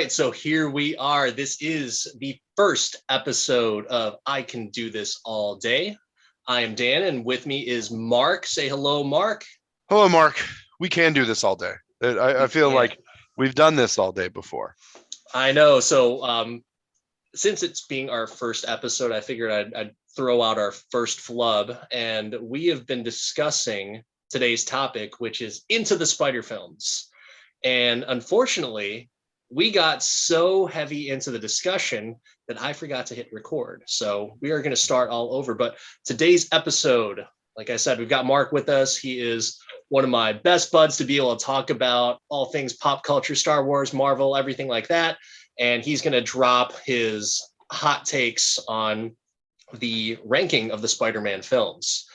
right, so here we are. This is the first episode of I Can Do This All Day. I am Dan, and with me is Mark. Say hello, Mark. Hello, Mark. We can do this all day. I We feel can. like we've done this all day before. I know. So, since it's being our first episode, I figured I'd throw out our first flub, and we have been discussing today's topic, which is Into the Spider films. And unfortunately, we got so heavy into the discussion that I forgot to hit record. So we are going to start all over. But today's episode, like I said, we've got Mark with us. He is one of my best buds to be able to talk about all things pop culture, Star Wars, Marvel, everything like that. And he's going to drop his hot takes on the ranking of the Spider-Man films.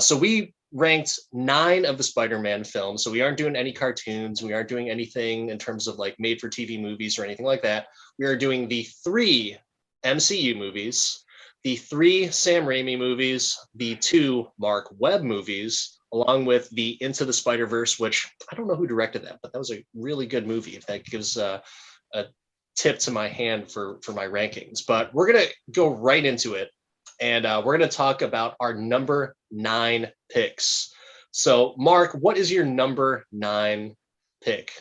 So we ranked 9 of the Spider-Man films. So we aren't doing any cartoons. We aren't doing anything in terms of like made for TV movies or anything like that. We are doing the 3 MCU movies, the 3 Sam Raimi movies, the 2 Mark Webb movies, along with the Into the Spider-Verse, which I don't know who directed that, but that was a really good movie. If that gives a tip to my hand for my rankings. But we're going to go right into it. And we're going to talk about our number 9 picks. So, Mark, what is your number 9 pick?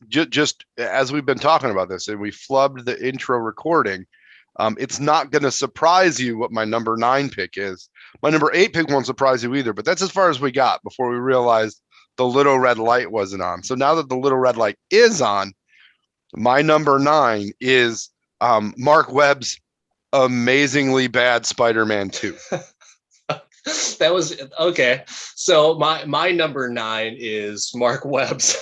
Just as we've been talking about this, and we flubbed the intro recording, it's not going to surprise you what my number 9 pick is. My number 8 pick won't surprise you either, but that's as far as we got before we realized the little red light wasn't on. So now that the little red light is on, my number 9 is Mark Webb's amazingly bad Spider-Man 2. That was okay. So my number 9 is Mark Webb's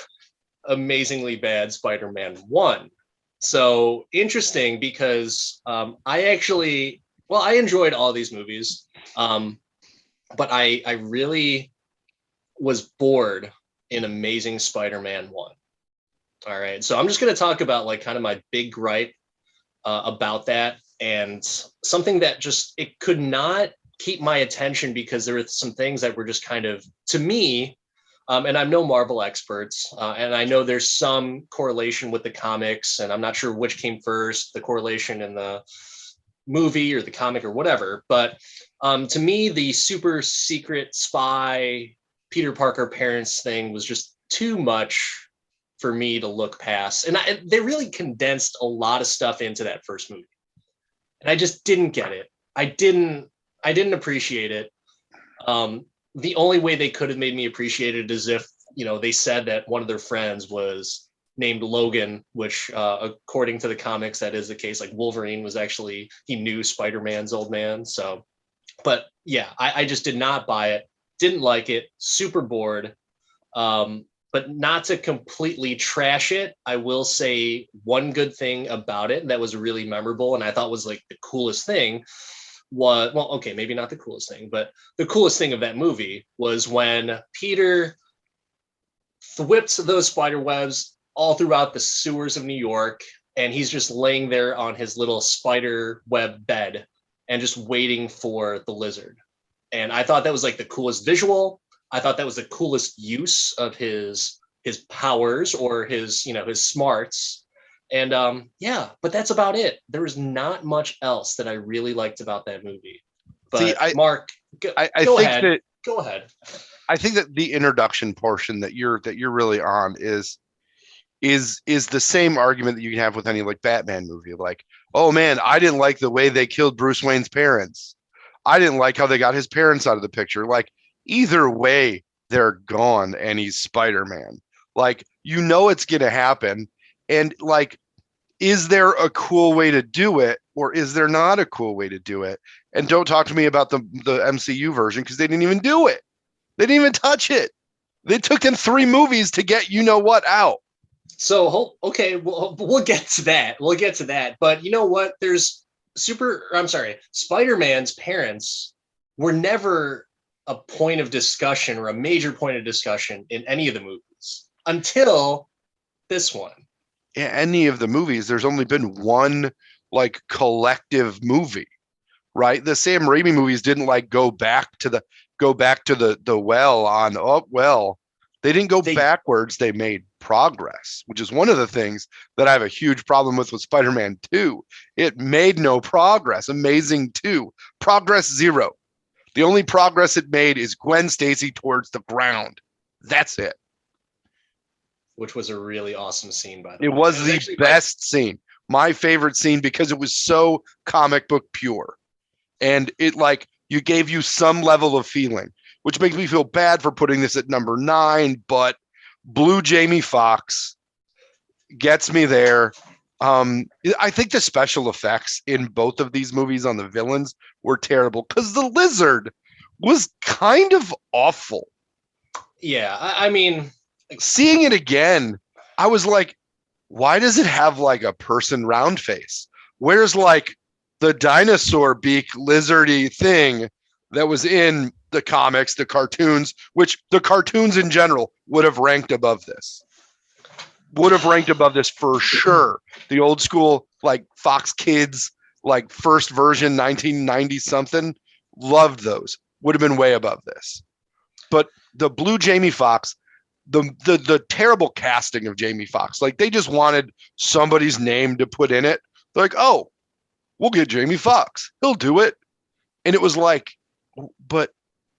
amazingly bad Spider-Man 1. So interesting because I enjoyed all these movies, but I really was bored in Amazing Spider-Man 1. All right, so I'm just going to talk about like kind of my big gripe about that, and something that just it could not keep my attention because there were some things that were just kind of, to me, and I'm no Marvel experts, and I know there's some correlation with the comics, and I'm not sure which came first, the correlation in the movie or the comic or whatever, but to me, the super secret spy Peter Parker parents thing was just too much for me to look past. And they really condensed a lot of stuff into that first movie. And I just didn't get it. I didn't appreciate it. The only way they could have made me appreciate it is if, they said that one of their friends was named Logan, which according to the comics, that is the case. Like Wolverine was actually, he knew Spider-Man's old man. So, but yeah, I just did not buy it. Didn't like it. Super bored. But not to completely trash it, I will say one good thing about it that was really memorable and I thought was like the coolest thing was, well, okay, maybe not the coolest thing, but the coolest thing of that movie was when Peter whips those spider webs all throughout the sewers of New York, and he's just laying there on his little spider web bed and just waiting for the lizard. And I thought that was like the coolest visual. I thought that was the coolest use of his powers or his smarts. And yeah, but that's about it. There was not much else that I really liked about that movie. But See, Mark, go think ahead. that Go ahead. I think that the introduction portion that you're really on is the same argument that you can have with any like Batman movie. Like, oh man, I didn't like the way they killed Bruce Wayne's parents. I didn't like how they got his parents out of the picture. Like, either way, they're gone and he's Spider-Man. Like, it's going to happen. And like, is there a cool way to do it or is there not a cool way to do it? And don't talk to me about the MCU version because they didn't even do it. They didn't even touch it. They took them 3 movies to get what out. So, okay, we'll get to that. We'll get to that. But you know what? Spider-Man's parents were never a point of discussion or a major point of discussion in any of the movies until this one. Yeah, any of the movies, there's only been one like collective movie, right? The Sam Raimi movies didn't like go back to the well on, oh well, They didn't go backwards. They made progress, which is one of the things that I have a huge problem with Spider-Man 2. It made no progress. Amazing 2. Progress 0. The only progress it made is Gwen Stacy towards the ground. That's it. Which was a really awesome scene, by the way. It was the best scene. My favorite scene because it was so comic book pure. And it you gave you some level of feeling, which makes me feel bad for putting this at number 9, but Blue Jamie Foxx gets me there. I think the special effects in both of these movies on the villains were terrible because the lizard was kind of awful. Yeah, I mean, seeing it again, I was like, why does it have a person round face? Where's the dinosaur beak lizardy thing that was in the comics, the cartoons, which the cartoons in general would have ranked above this. Would have ranked above this for sure. The old school, Fox Kids, first version, 1990 something, loved those. Would have been way above this. But the Blue Jamie Foxx, the terrible casting of Jamie Foxx, they just wanted somebody's name to put in it. They're like, oh, we'll get Jamie Foxx. He'll do it. And it was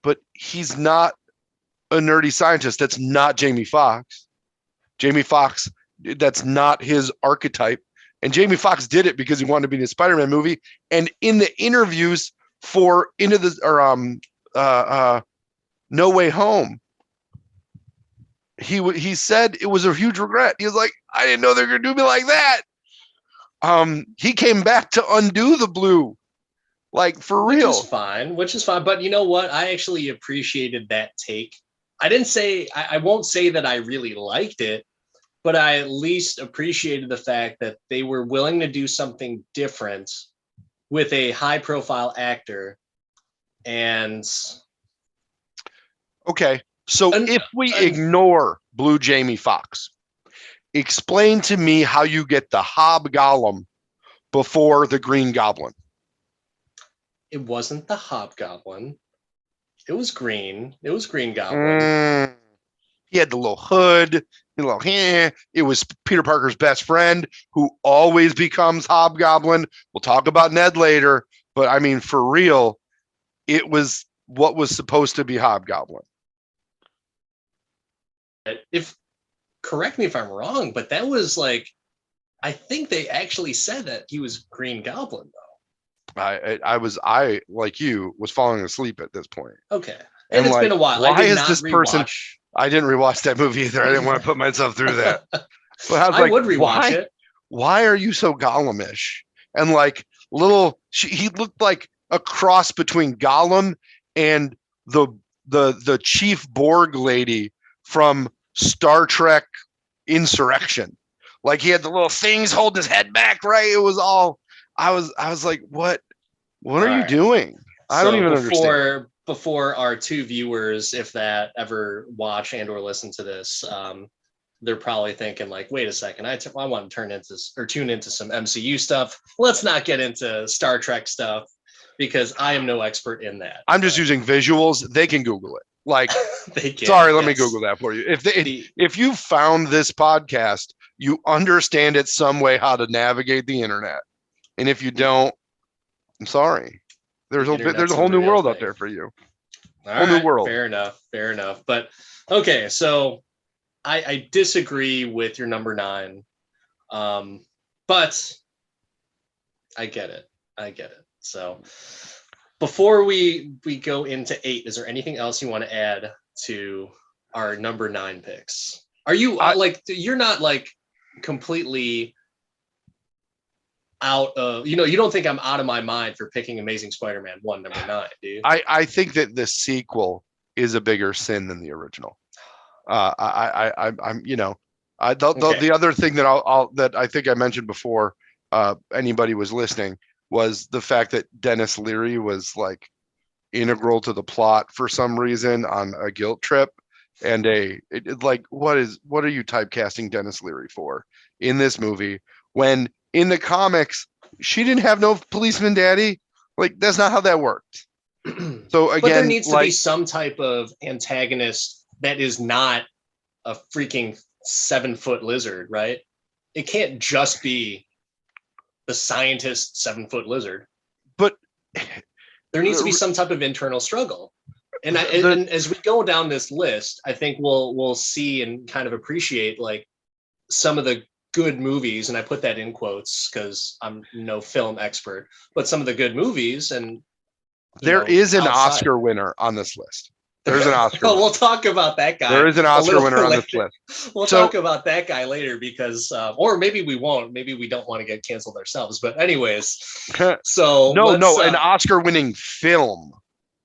but he's not a nerdy scientist. That's not Jamie Foxx. Jamie Foxx, that's not his archetype. And Jamie Foxx did it because he wanted to be in a Spider-Man movie. And in the interviews for No Way Home, he said it was a huge regret. He was like, I didn't know they were gonna do me like that. He came back to undo the blue, for real. Which is fine. But you know what? I actually appreciated that take. I won't say that I really liked it, but I at least appreciated the fact that they were willing to do something different with a high profile actor. And okay, so if we ignore Blue Jamie Foxx, explain to me how you get the Hobgoblin before the Green Goblin. It wasn't the Hobgoblin. It was green. It was Green Goblin. He had the little hood, the little hair. It was Peter Parker's best friend who always becomes Hobgoblin. We'll talk about Ned later, but I mean, for real, it was what was supposed to be Hobgoblin. Correct me if I'm wrong, but that was I think they actually said that he was Green Goblin, though. I like you was falling asleep at this point. Okay. And it's been a while. Why is this person? I didn't rewatch that movie either. I didn't want to put myself through that. But I would rewatch it. Why are you so Gollum-ish? And he looked like a cross between Gollum and the Chief Borg lady from Star Trek Insurrection. He had the little things holding his head back, right? It was all. I was like, what are you doing? I don't even understand. Before our two viewers, if that ever watch and or listen to this, they're probably thinking wait a second, I want to tune into some MCU stuff. Let's not get into Star Trek stuff because I am no expert in that. I'm just using visuals. They can Google it. They can. Sorry, let me Google that for you. If you found this podcast, you understand it some way how to navigate the internet. And if you don't, I'm sorry. There's a whole new world out there for you. New world. Fair enough. But okay, so I disagree with your number 9. But I get it. So before we go into 8, is there anything else you want to add to our number 9 picks? Are you you're not completely out of, you don't think I'm out of my mind for picking Amazing Spider-Man 1 number 9, do you? I think that the sequel is a bigger sin than the original. I'm the other thing that I think I mentioned before anybody was listening was the fact that Dennis Leary was integral to the plot for some reason on a guilt trip. And what are you typecasting Dennis Leary for in this movie when in the comics she didn't have no policeman daddy? That's not how that worked. So again, but there needs to be some type of antagonist that is not a freaking 7-foot lizard, right? It can't just be the scientist 7-foot lizard. But there needs to be some type of internal struggle. And and as we go down this list, I think we'll see and kind of appreciate like some of the good movies, and I put that in quotes because I'm no film expert, but some of the good movies. And there is an Oscar winner on this list. There's an Oscar. We'll talk about that guy. There is an Oscar winner on this list. We'll talk about that guy later because, or maybe we won't. Maybe we don't want to get canceled ourselves. But anyways, so no, an Oscar-winning film,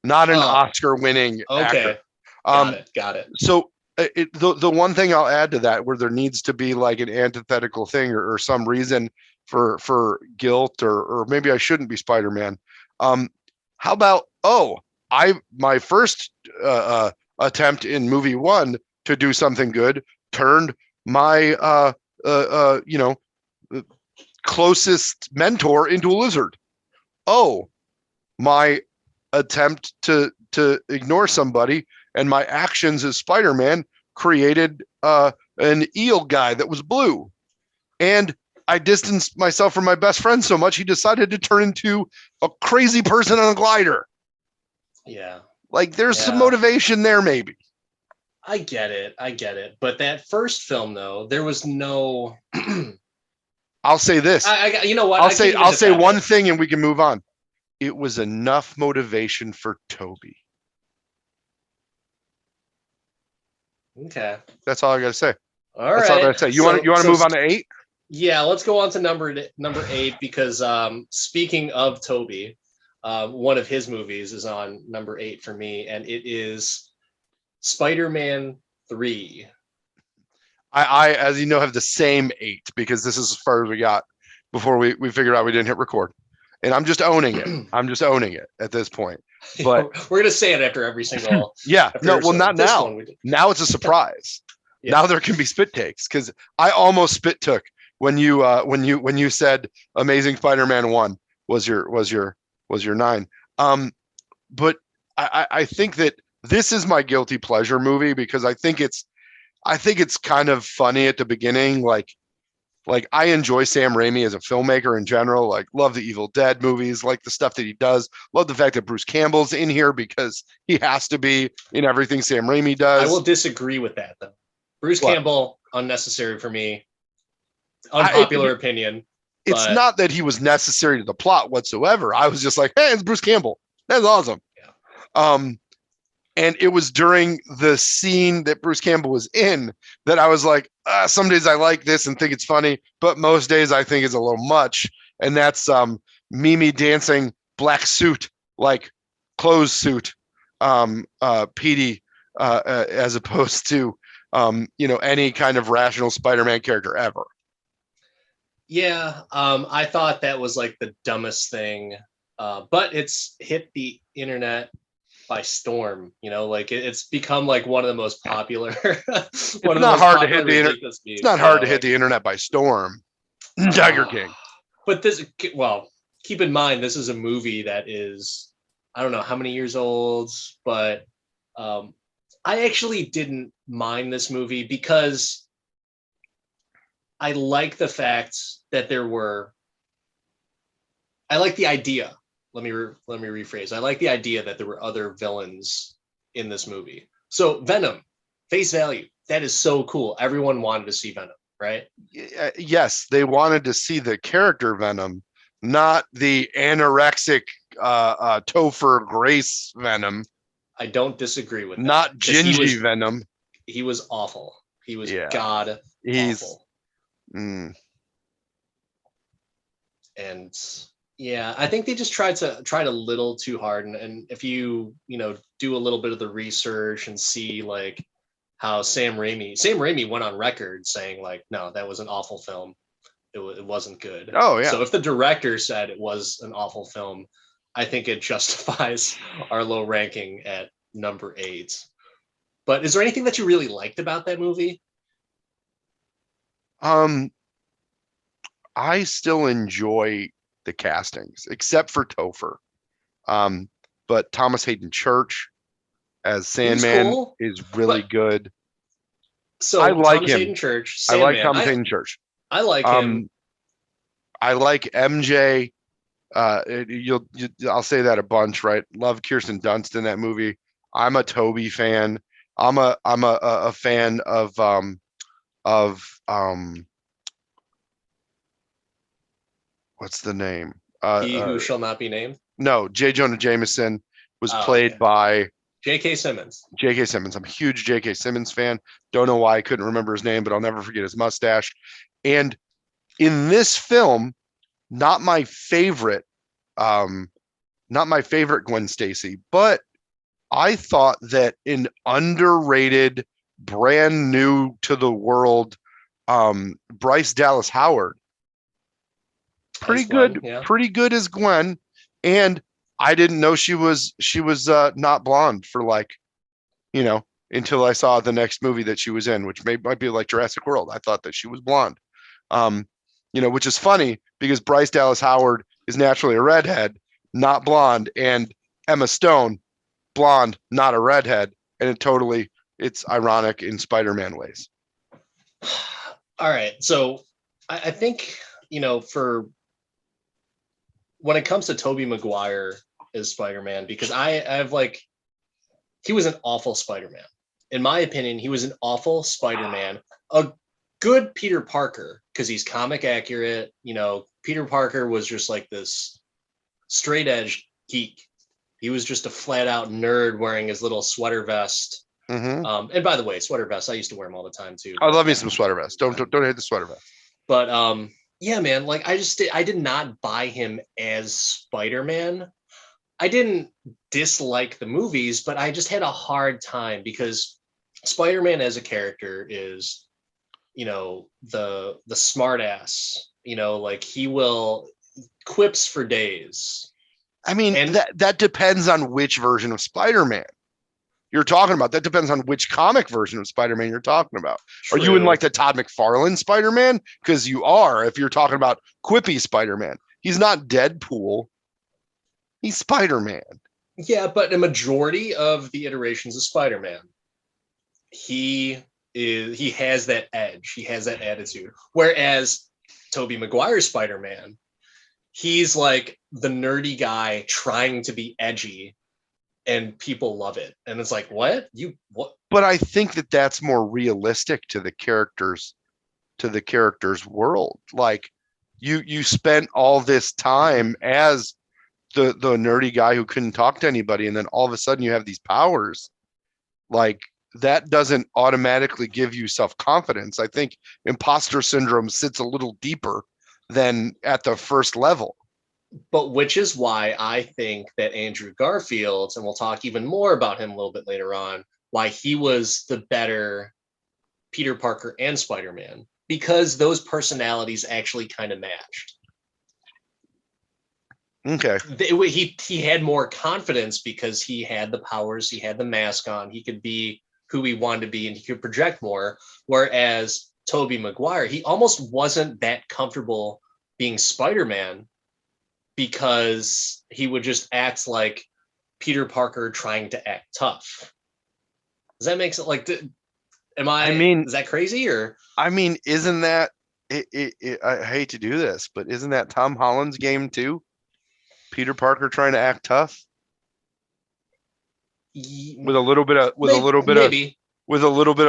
not an Oscar-winning actor. Got it. So the one thing I'll add to that, where there needs to be like an antithetical thing or some reason for guilt, or maybe I shouldn't be Spider-Man. How about my first attempt in movie 1 to do something good turned my closest mentor into a lizard. Oh, my attempt to ignore somebody and my actions as Spider-Man created an eel guy that was blue. And I distanced myself from my best friend so much he decided to turn into a crazy person on a glider. Yeah. Like there's some motivation there, maybe. I get it. But that first film, though, there was no. I'll say this. You know what? I'll say one thing, and we can move on. It was enough motivation for Toby. Okay. That's all I gotta say. All That's all I gotta say. You want to move on to 8? Yeah, let's go on to number 8 because speaking of Toby, one of his movies is on number 8 for me, and it is Spider-Man 3. I, as you know, have the same 8 because this is as far as we got before we figured out we didn't hit record. And I'm just owning it. I'm just owning it at this point. But we're gonna say it after every single. Not now. Now it's a surprise. Yeah. Now there can be spit takes because I almost spit took when you said Amazing Spider-Man 1 was your 9. But I think that this is my guilty pleasure movie because I think it's kind of funny at the beginning. Like I enjoy Sam Raimi as a filmmaker in general, like love the Evil Dead movies, like the stuff that he does. Love the fact that Bruce Campbell's in here because he has to be in everything Sam Raimi does. I will disagree with that though. Bruce Campbell, unnecessary for me. Unpopular opinion. It's not that he was necessary to the plot whatsoever. I was just like, hey, it's Bruce Campbell. That's awesome. Yeah. And it was during the scene that Bruce Campbell was in that I was like, some days I like this and think it's funny, but most days I think it's a little much. And that's Mimi dancing black suit, like clothes suit, Petey, as opposed to, any kind of rational Spider-Man character ever. Yeah, I thought that was like the dumbest thing, but it's hit the internet by storm. Like it's become like one of the most popular. It's not hard to hit the internet. It's not hard to hit the internet by storm. Tiger King. But keep in mind this is a movie that is, I don't know how many years old, but I actually didn't mind this movie because I like the fact that I like the idea. Let me rephrase. I like the idea that there were other villains in this movie. So Venom, face value, that is so cool. Everyone wanted to see Venom, right? Yes, they wanted to see the character Venom, not the anorexic Topher Grace Venom. I don't disagree with that. Not Gingy Venom. He was awful. He was god awful. And yeah, I think they just tried a little too hard. And if you do a little bit of the research and see like how Sam Raimi went on record saying like, no, that was an awful film. It wasn't good. Oh yeah. So if the director said it was an awful film, I think it justifies our low ranking at number 8. But is there anything that you really liked about that movie? I still enjoy the castings, except for Topher. But Thomas Hayden Church as Sandman is really good. I So like Thomas him. Hayden Church, I like Sandman. Thomas Hayden Church. I like him. I like MJ. I'll say that a bunch, right? Love Kirsten Dunst in that movie. I'm a Toby fan. I'm a fan of what's the name? He who shall not be named. No, J. Jonah Jameson was Oh, played okay. by J.K. Simmons. J.K. Simmons. I'm a huge J.K. Simmons fan. Don't know why I couldn't remember his name, but I'll never forget his mustache. And in this film, not my favorite, um, not my favorite Gwen Stacy, but I thought that an underrated, brand new to the world, Bryce Dallas Howard, As Gwen, yeah. pretty good as Gwen. And I didn't know she was not blonde for like, you know, until I saw the next movie that she was in, which might be like Jurassic World. I thought that she was blonde. Um, which is funny because Bryce Dallas Howard is naturally a redhead, not blonde, and Emma Stone, blonde, not a redhead, and it's ironic in Spider-Man ways. All right. So I think, for when it comes to Tobey Maguire as Spider-Man, because I have he was an awful Spider-Man. In my opinion, he was an awful Spider-Man. A good Peter Parker, because he's comic accurate. Peter Parker was just like this straight edge geek. He was just a flat out nerd wearing his little sweater vest. Mm-hmm. And by the way, sweater vests, I used to wear them all the time too. I love me some sweater vests. Don't hate the sweater vest. But yeah, man, I did not buy him as Spider-Man. I didn't dislike the movies, but I just had a hard time because Spider-Man as a character is, the smart ass, he will quips for days. I mean, And that depends on which version of Spider-Man you're talking about. That depends on which comic version of Spider-Man you're talking about. True. Are you in like the Todd McFarlane Spider-Man? Because you are, if you're talking about quippy Spider-Man. He's not Deadpool. He's Spider-Man. Yeah, but a majority of the iterations of Spider-Man, he has that edge. He has that attitude. Whereas Tobey Maguire's Spider-Man, he's like the nerdy guy trying to be edgy, and people love it. And it's like, what? But I think that that's more realistic to the character's world. Like you spent all this time as the nerdy guy who couldn't talk to anybody, and then all of a sudden you have these powers. Like that doesn't automatically give you self-confidence. I think imposter syndrome sits a little deeper than at the first level. But which is why I think that Andrew Garfield, and we'll talk even more about him a little bit later on, why he was the better Peter Parker and Spider-Man, because those personalities actually kind of matched. Okay. He had more confidence because he had the powers, he had the mask on, he could be who he wanted to be, and he could project more. Whereas Tobey Maguire, he almost wasn't that comfortable being Spider-Man because he would just act like Peter Parker trying to act tough. Does that make sense? Is that crazy? Or I mean, isn't that I hate to do this, but isn't that Tom Holland's game too? Peter Parker trying to act tough with a little bit of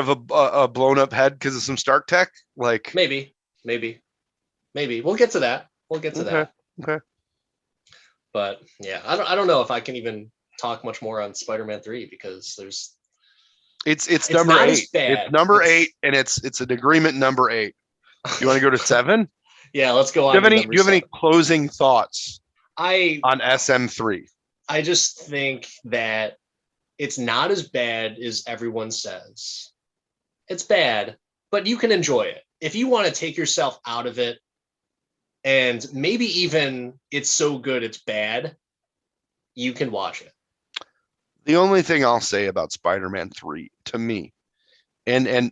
a blown up head because of some Stark tech. Like maybe we'll get to that. Okay. But yeah, I don't know if I can even talk much more on Spider-Man 3 because it's number 8. It's number 8, and it's an agreement number 8. You want to go to 7? Yeah, let's go on. Do you have any closing thoughts on SM3? I just think that it's not as bad as everyone says. It's bad, but you can enjoy it. If you want to take yourself out of it, and maybe even it's so good it's bad, you can watch it. The only thing I'll say about Spider-Man 3 to me, and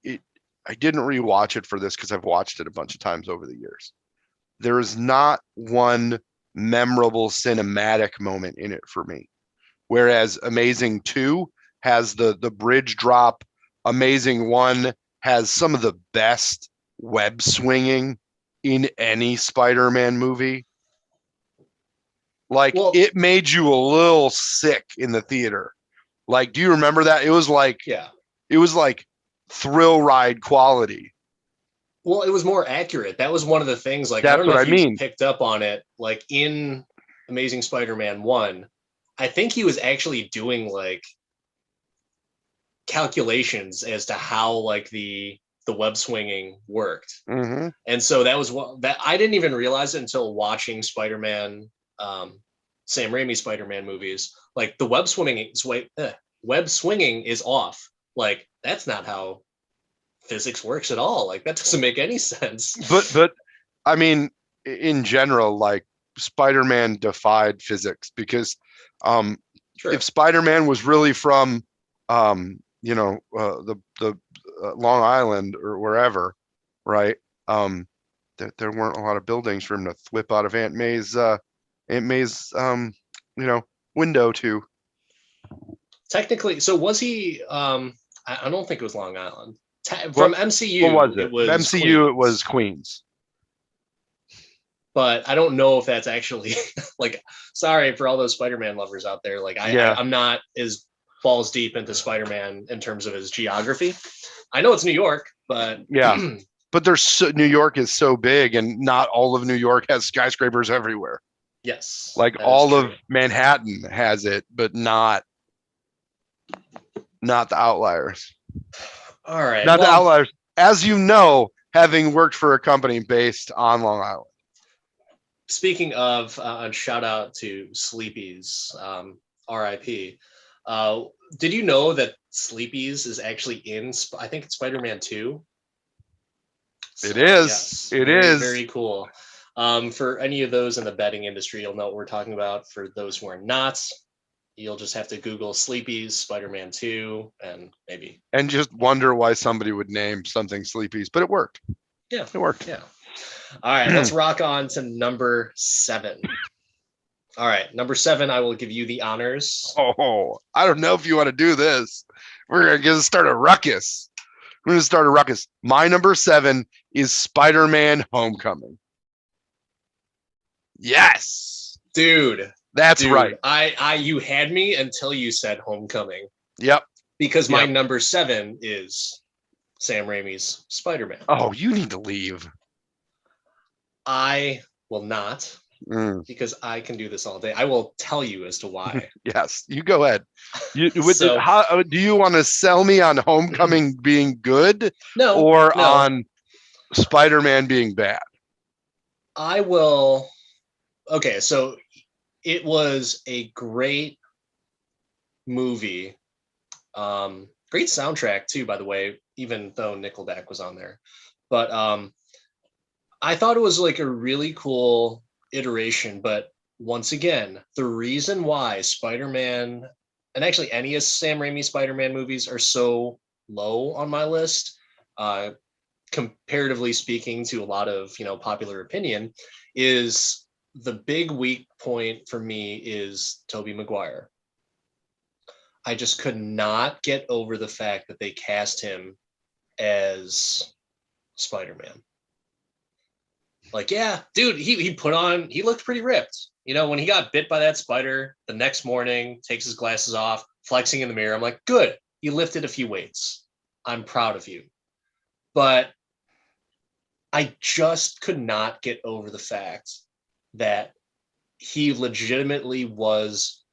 I didn't rewatch it for this because I've watched it a bunch of times over the years. There is not one memorable cinematic moment in it for me. Whereas Amazing 2 has the bridge drop, Amazing 1 has some of the best web swinging in any Spider-Man movie. Like, Well, it made you a little sick in the theater. Like, do you remember that? It was like yeah. thrill ride quality. Well, it was more accurate. That was one of the things. Like, I That's don't know what I if you mean. picked up on it. Like in Amazing Spider-Man 1, I think he was actually doing like calculations as to how like the web swinging worked. Mm-hmm. And so that was what that I didn't even realize it until watching Spider-Man, Sam Raimi Spider-Man movies. Like the web swinging is off. Like that's not how physics works at all. Like that doesn't make any sense. But I mean, in general, like Spider-Man defied physics because Sure. if Spider-Man was really from the Long Island or wherever, right? There weren't a lot of buildings for him to whip out of Aunt May's window to. Technically, so was he? I don't think it was Long Island. What From what was MCU, it? it was MCU it was Queens. Queens. But I don't know if that's actually like. Sorry for all those Spider-Man lovers out there. Like Yeah. I'm not as balls deep into Spider-Man in terms of his geography. I know it's New York, but Yeah. But New York is so big, and not all of New York has skyscrapers everywhere. yes, Like all of Manhattan has it, but not the outliers. All right. Not the Well, outliers. As you know, having worked for a company based on Long Island. speaking of, shout out to Sleepy's, RIP. Did you know that Sleepy's is actually in, I think it's Spider-Man 2? It So, is. yes, It very, is. very cool. For any of those in the betting industry, you'll know what we're talking about. For those who are not, you'll just have to Google Sleepy's Spider-Man 2 and maybe. And just wonder why somebody would name something Sleepy's, but it worked. Yeah. It worked. Yeah. All right, let's rock on to number 7. All right, number 7, I will give you the honors. Oh, I don't know if you want to do this. We're going to start a ruckus. We're going to start a ruckus. My number 7 is Spider-Man Homecoming. Yes. Dude. That's right. You had me until you said Homecoming. Yep. Because my number 7 is Sam Raimi's Spider-Man. Oh, you need to leave. I will not, because I can do this all day. I will tell you as to why. Yes, you go ahead. Do you want to sell me on Homecoming being good, no, on Spider-Man being bad? I will. Okay, so it was a great movie. Great soundtrack too, by the way, even though Nickelback was on there. But I thought it was like a really cool iteration. But once again, the reason why Spider-Man, and actually any of Sam Raimi Spider-Man movies, are so low on my list, comparatively speaking to a lot of popular opinion, is the big weak point for me is Tobey Maguire. I just could not get over the fact that they cast him as Spider-Man. Like, yeah, dude, he looked pretty ripped. When he got bit by that spider the next morning, takes his glasses off, flexing in the mirror. I'm like, good, you lifted a few weights. I'm proud of you. But I just could not get over the fact that he legitimately was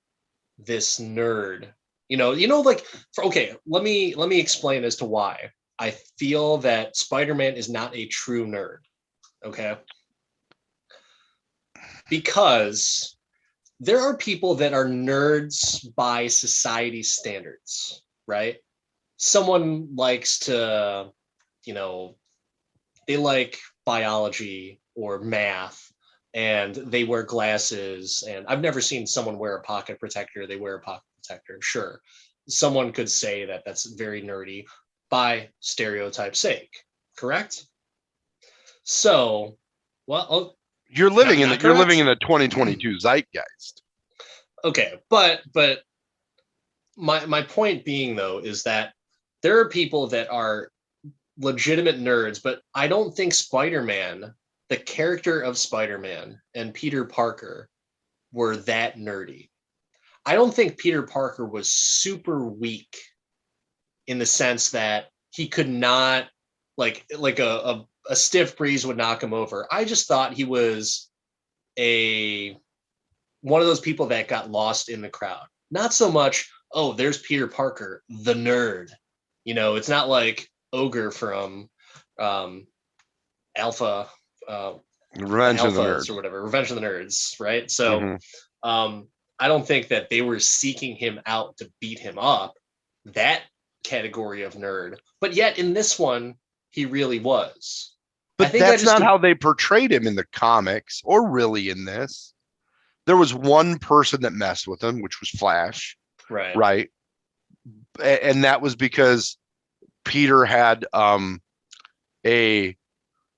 this nerd. Let me explain as to why I feel that Spider-Man is not a true nerd. Okay. Because there are people that are nerds by society standards, right? Someone likes to, they like biology or math, and they wear glasses. And I've never seen someone wear a pocket protector. They wear a pocket protector. Sure. Someone could say that that's very nerdy by stereotype sake. Correct? So, well, you're living in the 2022 zeitgeist. Okay, but my point being though is that there are people that are legitimate nerds, but I don't think Spider-Man, the character of Spider-Man and Peter Parker were that nerdy. I don't think Peter Parker was super weak in the sense that he could not like a stiff breeze would knock him over. I just thought he was a one of those people that got lost in the crowd. Not so much, oh, there's Peter Parker, the nerd. It's not like Ogre from Alpha, Revenge of the Alphas Nerds. or whatever, Revenge of the Nerds, right? So Mhm. I don't think that they were seeking him out to beat him up, that category of nerd. But yet in this one, he really was. I But think I that's just not how they portrayed him in the comics or really in this. There was one person that messed with him, which was Flash, right. right? And that was because Peter had a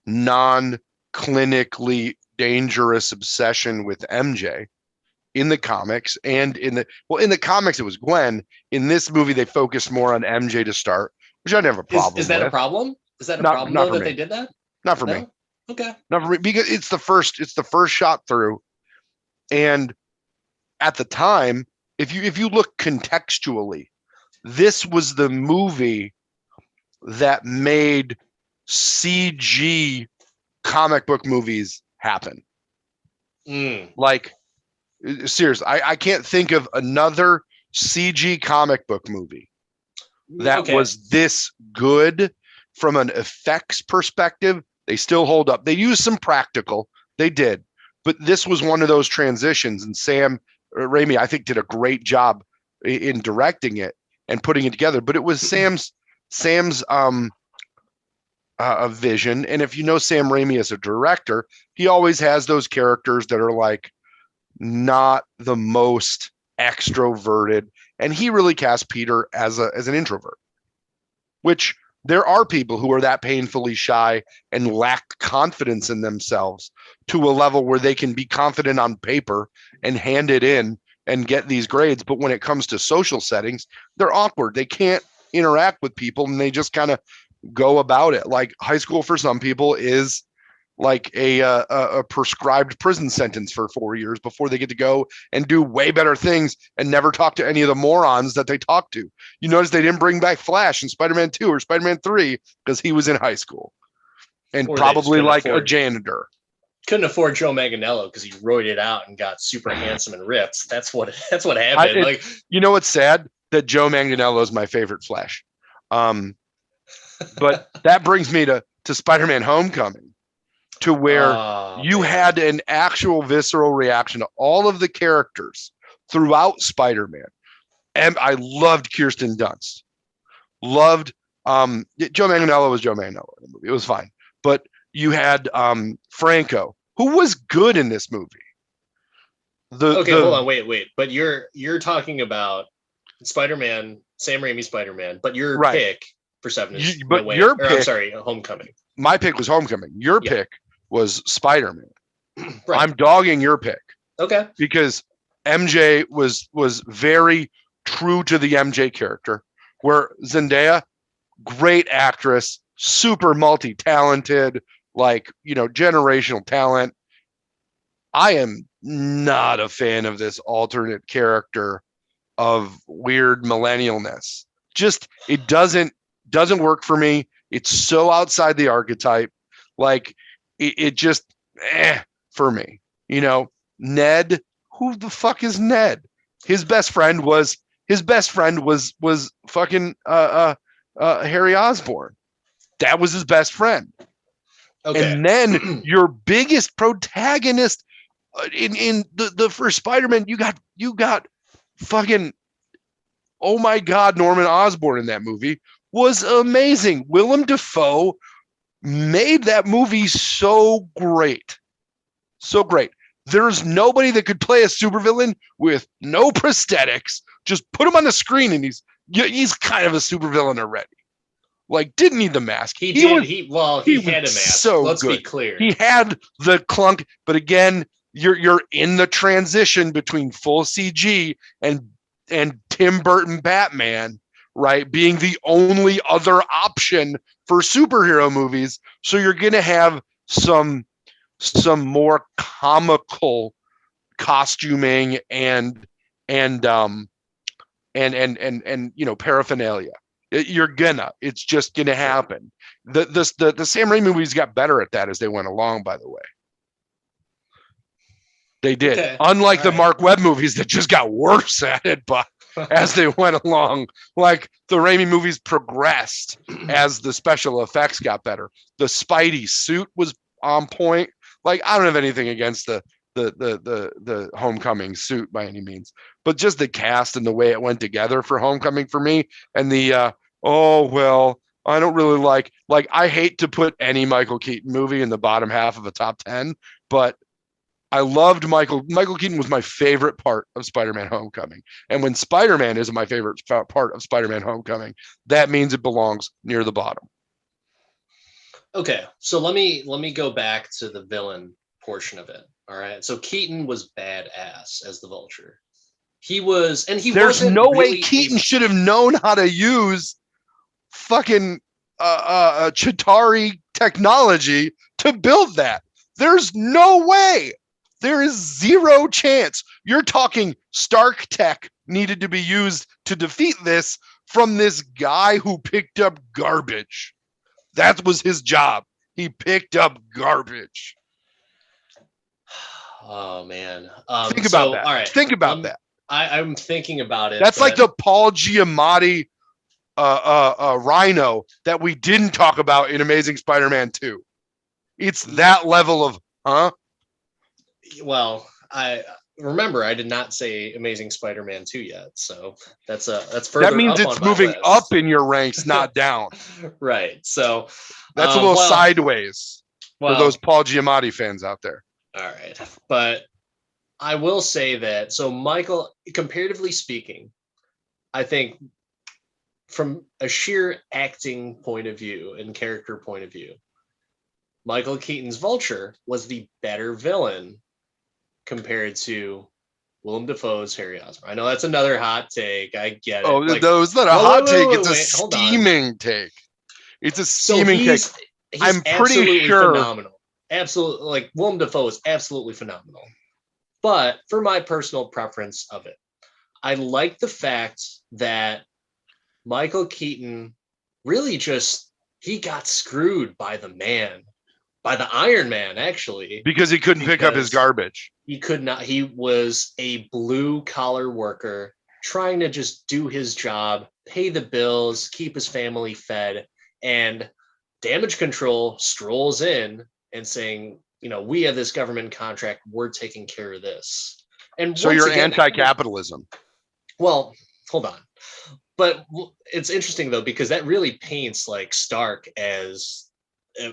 non-clinically dangerous obsession with MJ in the comics, and in the comics it was Gwen. In this movie they focused more on MJ to start, which I didn't have a problem Is that with. a problem? Is that a Not problem not though for that they me. did that? Not for me. No? Okay. Not for me, because it's the first shot through. And at the time, if you look contextually, this was the movie that made CG comic book movies happen. Like, serious, I can't think of another CG comic book movie that was this good from an effects perspective. They still hold up. They used some practical, they did, but this was one of those transitions. And Sam Raimi, I think, did a great job in directing it and putting it together. But it was Sam's vision. And if you know Sam Raimi as a director, he always has those characters that are like not the most extroverted, and he really cast Peter as an introvert, which there are people who are that painfully shy and lack confidence in themselves to a level where they can be confident on paper and hand it in and get these grades. But when it comes to social settings, they're awkward. They can't interact with people, and they just kind of go about it. Like high school for some people is like a prescribed prison sentence for 4 years before they get to go and do way better things and never talk to any of the morons that they talk to. You notice they didn't bring back Flash in Spider-Man 2 or Spider-Man 3 because he was in high school and Or probably like a janitor. Couldn't afford Joe Manganiello because he roided out and got super handsome and ripped. That's what happened. You know what's sad? That Joe Manganiello is my favorite Flash. But that brings me to Spider-Man Homecoming, to where you had an actual visceral reaction to all of the characters throughout Spider-Man. And I loved Kirsten Dunst. Loved Joe Manganiello was Joe Manganiello in the movie. It was fine. But you had Franco, who was good in this movie. Hold on, wait. But you're talking about Spider-Man, Sam Raimi Spider-Man, but your pick for 7 is Homecoming. My pick was Homecoming. Your pick was Spider-Man. Right. I'm dogging your pick. Okay. Because MJ was very true to the MJ character, where Zendaya, great actress, super multi-talented, like, generational talent. I am not a fan of this alternate character of weird millennialness. Just, it doesn't work for me. It's so outside the archetype. Like, it just for me. Ned, who the fuck is Ned? His best friend was fucking Harry Osborn. That was his best friend. Okay. And then your biggest protagonist in the first Spider-Man, you got fucking, oh my God, Norman Osborn in that movie was amazing. Willem Dafoe made that movie so great. So great. There's nobody that could play a supervillain with no prosthetics. Just put him on the screen and he's kind of a supervillain already. Like, didn't need the mask. He had a mask. So let's good. Be clear. He had the clunk, but again, you're in the transition between full CG and Tim Burton Batman, right? Being the only other option for superhero movies. So you're going to have some more comical costuming and paraphernalia. It's just gonna happen. The Sam Raimi movies got better at that as they went along, by the way. They did. Okay. Unlike the Right. Mark Webb movies that just got worse at it, but as they went along, like the Raimi movies progressed as the special effects got better. The Spidey suit was on point. Like, I don't have anything against the Homecoming suit by any means, but just the cast and the way it went together for Homecoming for me, and the I don't really like I hate to put any Michael Keaton movie in the bottom half of a top 10, but I loved Michael Keaton was my favorite part of Spider-Man Homecoming. And when Spider-Man is my favorite part of Spider-Man Homecoming, that means it belongs near the bottom. Okay, so let me go back to the villain portion of it. All right, so Keaton was badass as the Vulture. He was, and he There's wasn't no way really Keaton should have known how to use fucking Chitauri technology to build that. There's no way. There is zero chance. You're talking Stark tech needed to be used to defeat this from this guy who picked up garbage. That was his job. He picked up garbage. Oh man. Think about that. All right. Think about that. I'm thinking about it. That's like the Paul Giamatti Rhino that we didn't talk about in Amazing Spider-Man 2. It's that level of, huh? Well, I remember I did not say Amazing Spider-Man 2 yet, so that's further. That means up it's on my moving list. up in your ranks, not down. Right. So that's a little sideways for those Paul Giamatti fans out there. All right, but I will say that Michael, comparatively speaking, I think from a sheer acting point of view and character point of view, Michael Keaton's Vulture was the better villain compared to Willem Dafoe's Harry Osborn. I know that's another hot take. I get it. Oh, no, it's not a hot take. It's a steaming take. It's a steaming take. I'm pretty sure phenomenal. Absolutely, like Willem Dafoe is absolutely phenomenal. But for my personal preference of it, I like the fact that Michael Keaton really he got screwed by the Iron Man, actually. Because he couldn't pick up his garbage. He could not. He was a blue collar worker trying to just do his job, pay the bills, keep his family fed, and Damage Control strolls in and saying, we have this government contract. We're taking care of this. And so you're anti-capitalism. Well, hold on. But it's interesting, though, because that really paints like Stark as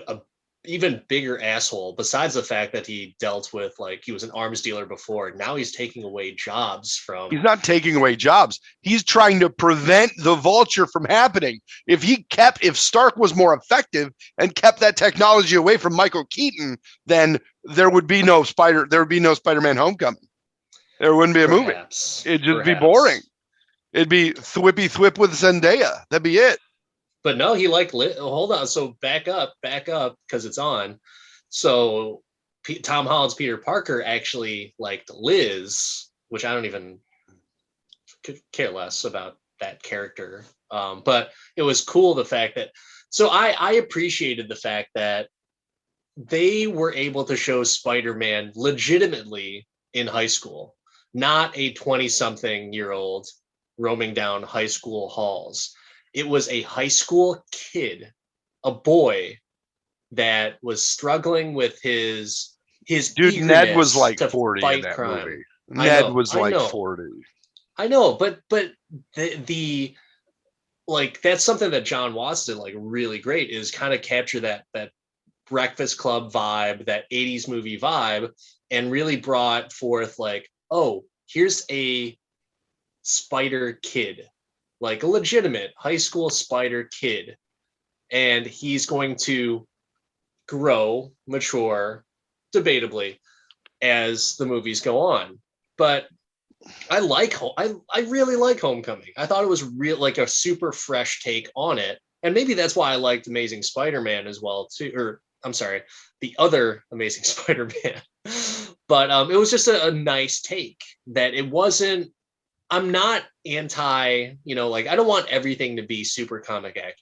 a even bigger asshole, besides the fact that he dealt with, like, he was an arms dealer before. Now he's taking away jobs from... He's not taking away jobs. He's trying to prevent the Vulture from happening. If Stark was more effective and kept that technology away from Michael Keaton, then there would be no Spider-Man Homecoming. There wouldn't be a movie. It'd just be boring. It'd be thwippy thwip with Zendaya. That'd be it. But no, he hold on. So back up, because it's on. So Tom Holland's Peter Parker actually liked Liz, which I don't even care less about that character. But it was cool, the fact that, so I appreciated the fact that they were able to show Spider-Man legitimately in high school, not a 20-something-year-old roaming down high school halls. It was a high school kid, a boy, that was struggling with his dude. Ned was like 40 in that crime. movie. Ned was like 40. I know, but the like, that's something that John Watts did like really great, is kind of capture that Breakfast Club vibe, that 80s movie vibe, and really brought forth like, oh, here's a spider kid, like a legitimate high school spider kid, and he's going to grow, mature, debatably, as the movies go on. But I really like Homecoming. I thought it was real like a super fresh take on it. And maybe that's why I liked Amazing Spider-Man as well too. Or I'm sorry, the other Amazing Spider-Man. But it was just a nice take that it wasn't. I'm not anti, like I don't want everything to be super comic accurate.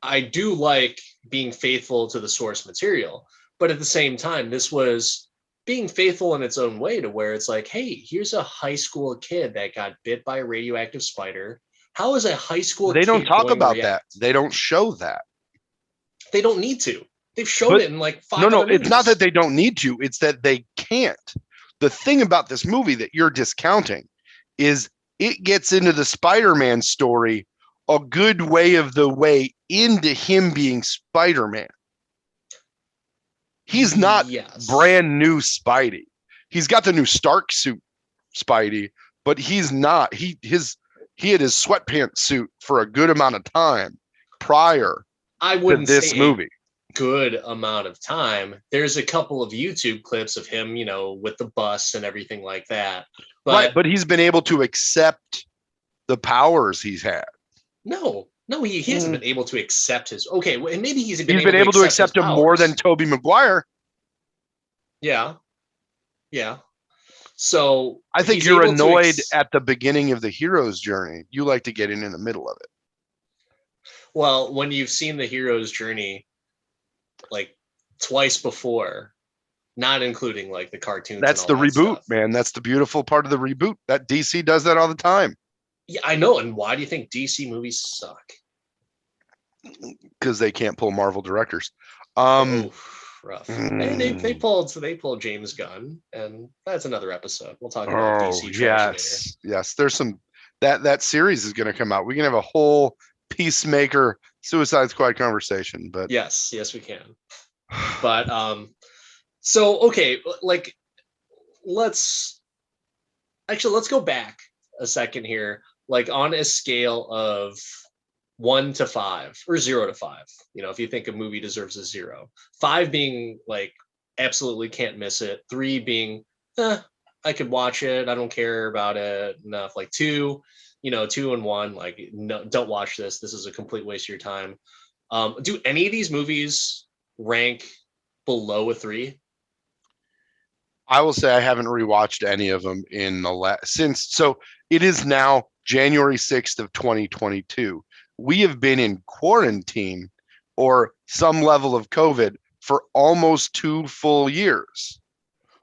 I do like being faithful to the source material, but at the same time, this was being faithful in its own way to where it's like, hey, here's a high school kid that got bit by a radioactive spider. How is a high school They don't kid talk going to about that. react? They don't show that. They don't need to. They've shown But it in like no, five no, other it's not that movies. they don't need to. It's that they can't. The thing about this movie that you're discounting is it gets into the Spider-Man story a good way of the way into him being Spider-Man. He's not Yes. brand new Spidey. He's got the new Stark suit Spidey, but he's not. He had his sweatpants suit for a good amount of time prior I to wouldn't this say a movie. good amount of time. There's a couple of YouTube clips of him, with the bus and everything like that. Right, But but he's been able to accept the powers he's had. no, he hasn't been able to accept his. Okay, well, and maybe he's been He's able been to able to accept his accept him more than powers. Tobey Maguire. Yeah, yeah. So I think he's you're able to. annoyed at the beginning of the hero's journey. You like to get in the middle of it. Well, when you've seen the hero's journey like twice before, not including like the cartoons and That's all the that reboot, stuff. man. That's the beautiful part of the reboot. That DC does that all the time. Yeah, I know. And why do you think DC movies suck? Because they can't pull Marvel directors. Oh, rough. Mm, They pulled James Gunn, and that's another episode. We'll talk about oh DC trash later. yes. There's some that series is going to come out. We can have a whole Peacemaker Suicide Squad conversation, but Yes, we can. But so okay, like let's let's go back a second here. Like on a scale of 1 to 5 or 0 to 5, if you think a movie deserves a 0, 5 being like absolutely can't miss it, 3 being I could watch it, I don't care about it enough, like 2, 2 and 1, like no, don't watch this, this is a complete waste of your time. Do any of these movies rank below a 3? I will say I haven't rewatched any of them in since. So it is now January 6th of 2022. We have been in quarantine or some level of COVID for almost 2 full years,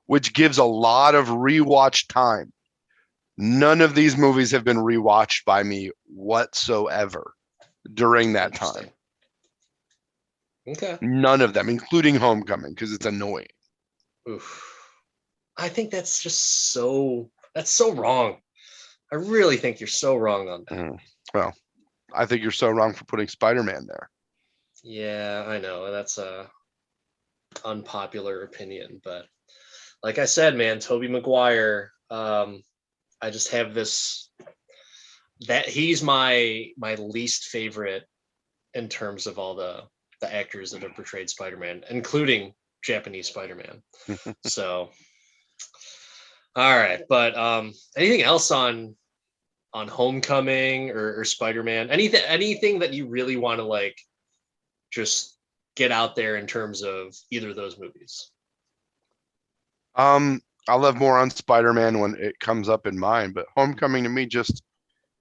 which gives a lot of rewatch time. None of these movies have been rewatched by me whatsoever during that time. Interesting. Okay. None of them, including Homecoming, because it's annoying. Oof. I think that's so wrong. I really think you're so wrong on that. Well, I think you're so wrong for putting Spider-Man there. Yeah, I know. That's a unpopular opinion, but like I said, man, Tobey Maguire, I just have this that he's my least favorite in terms of all the actors that have portrayed Spider-Man, including Japanese Spider-Man. So all right, but anything else on Homecoming or Spider-Man? Anything that you really want to like just get out there in terms of either of those movies? I'll have more on Spider-Man when it comes up in mine, but Homecoming to me just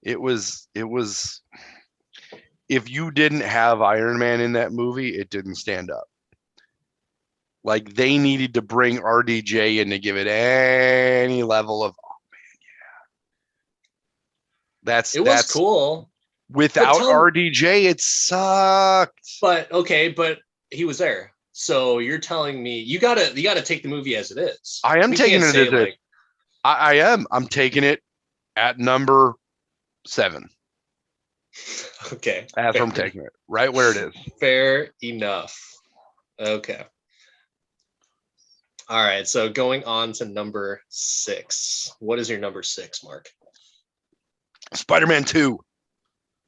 it was if you didn't have Iron Man in that movie, it didn't stand up. Like they needed to bring RDJ in to give it any level of It was that's cool, but without tell RDJ, it sucked. but okay, but he was there. So you're telling me you gotta take the movie as it is. I am We taking can't it say as it. like I am. I'm taking it at number 7. okay, That's where I'm taking it. Right where it is. fair enough. Okay. All right. So going on to number 6. What is your number 6, Mark? Spider-Man 2.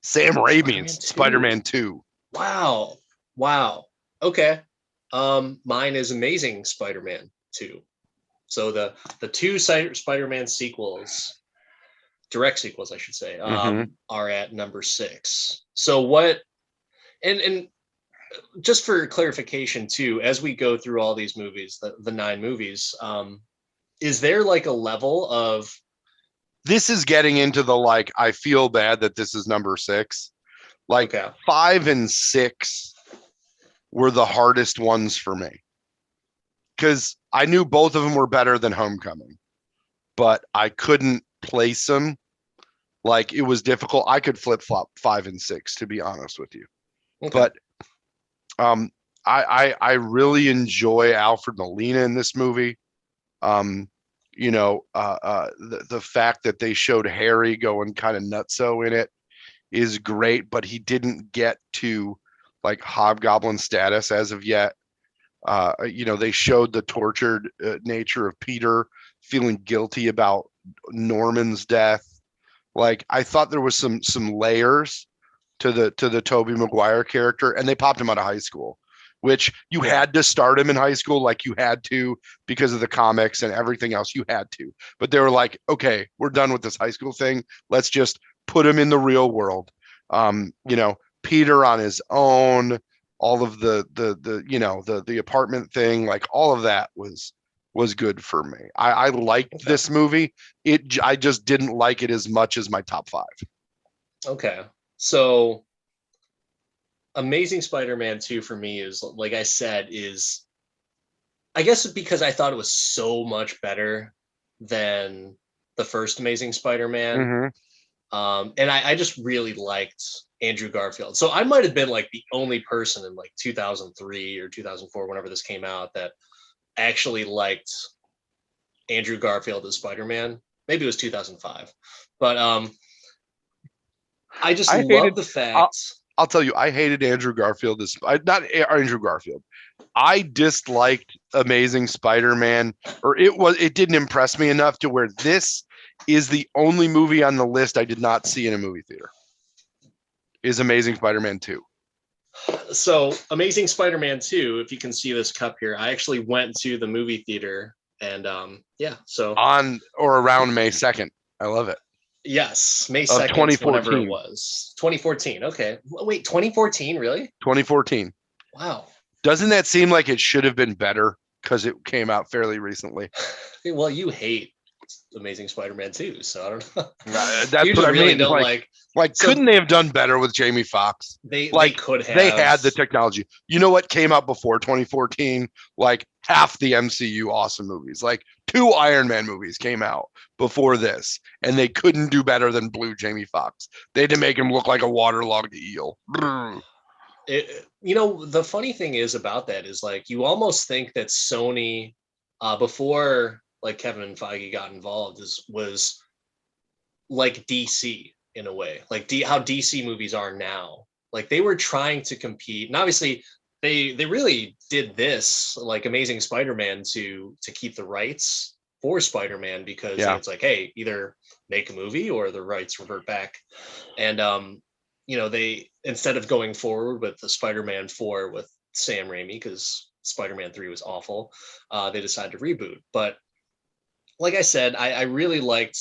Sam Spider-Man Raimi's 2. Spider-Man 2. Wow. Wow. Okay. Mine is Amazing Spider-Man 2. So the two Spider-Man sequels, direct sequels, I should say, are at number 6. So what? And just for clarification too, as we go through all these movies, the 9 movies, is there like a level of? This is getting into the like, I feel bad that this is number 6. Like, Okay. 5 and 6 were the hardest ones for me because I knew both of them were better than Homecoming, but I couldn't place them. Like, it was difficult. I could flip flop 5 and 6, to be honest with you. Okay. But I really enjoy Alfred Molina in this movie. The fact that they showed Harry going kind of nutso in it is great, but he didn't get to like Hobgoblin status as of yet. They showed the tortured nature of Peter feeling guilty about Norman's death. Like, I thought there was some layers to the Tobey Maguire character, and they popped him out of high school, which you had to start him in high school, like you had to because of the comics and everything else. You had to, but they were like, okay, we're done with this high school thing. Let's just put him in the real world. Peter on his own, all of the apartment thing, like all of that was good for me. I liked this movie. I just didn't like it as much as my top 5. Okay. So Amazing Spider-Man 2 for me is, like I said, is, I guess because I thought it was so much better than the first Amazing Spider-Man. And I just really liked Andrew Garfield. So I might have been like the only person in like 2003 or 2004, whenever this came out, that actually liked Andrew Garfield as Spider-Man. Maybe it was 2005. But I just love the fact. I'll tell you, I hated Andrew Garfield not Andrew Garfield. I disliked Amazing Spider-Man, or it didn't impress me enough to where this is the only movie on the list I did not see in a movie theater. Is Amazing Spider-Man 2. So Amazing Spider-Man 2, if you can see this cup here, I actually went to the movie theater, and so on or around May 2nd. I love it. Yes, May 2nd, 2014. Whatever it was. 2014. Okay. Wait, 2014, really? 2014. Wow. Doesn't that seem like it should have been better because it came out fairly recently? Well, you hate Amazing Spider-Man 2, so I don't know. That's you what I really mean. Don't couldn't they have done better with Jamie Foxx? They could have. They had the technology. You know what came out before 2014? Like half the MCU awesome movies. Like 2 Iron Man movies came out before this, and they couldn't do better than blue Jamie Foxx. They had to make him look like a waterlogged eel. The funny thing is about that is, like, you almost think that Sony, before like Kevin Feige got involved, was like DC in a way, like how DC movies are now. Like, they were trying to compete, and obviously they really did this, like Amazing Spider-Man, to keep the rights for Spider-Man, because it's like, hey, either make a movie or the rights revert back. And they, instead of going forward with the Spider-Man 4 with Sam Raimi, because Spider-Man 3 was awful, they decided to reboot. But like I said, I really liked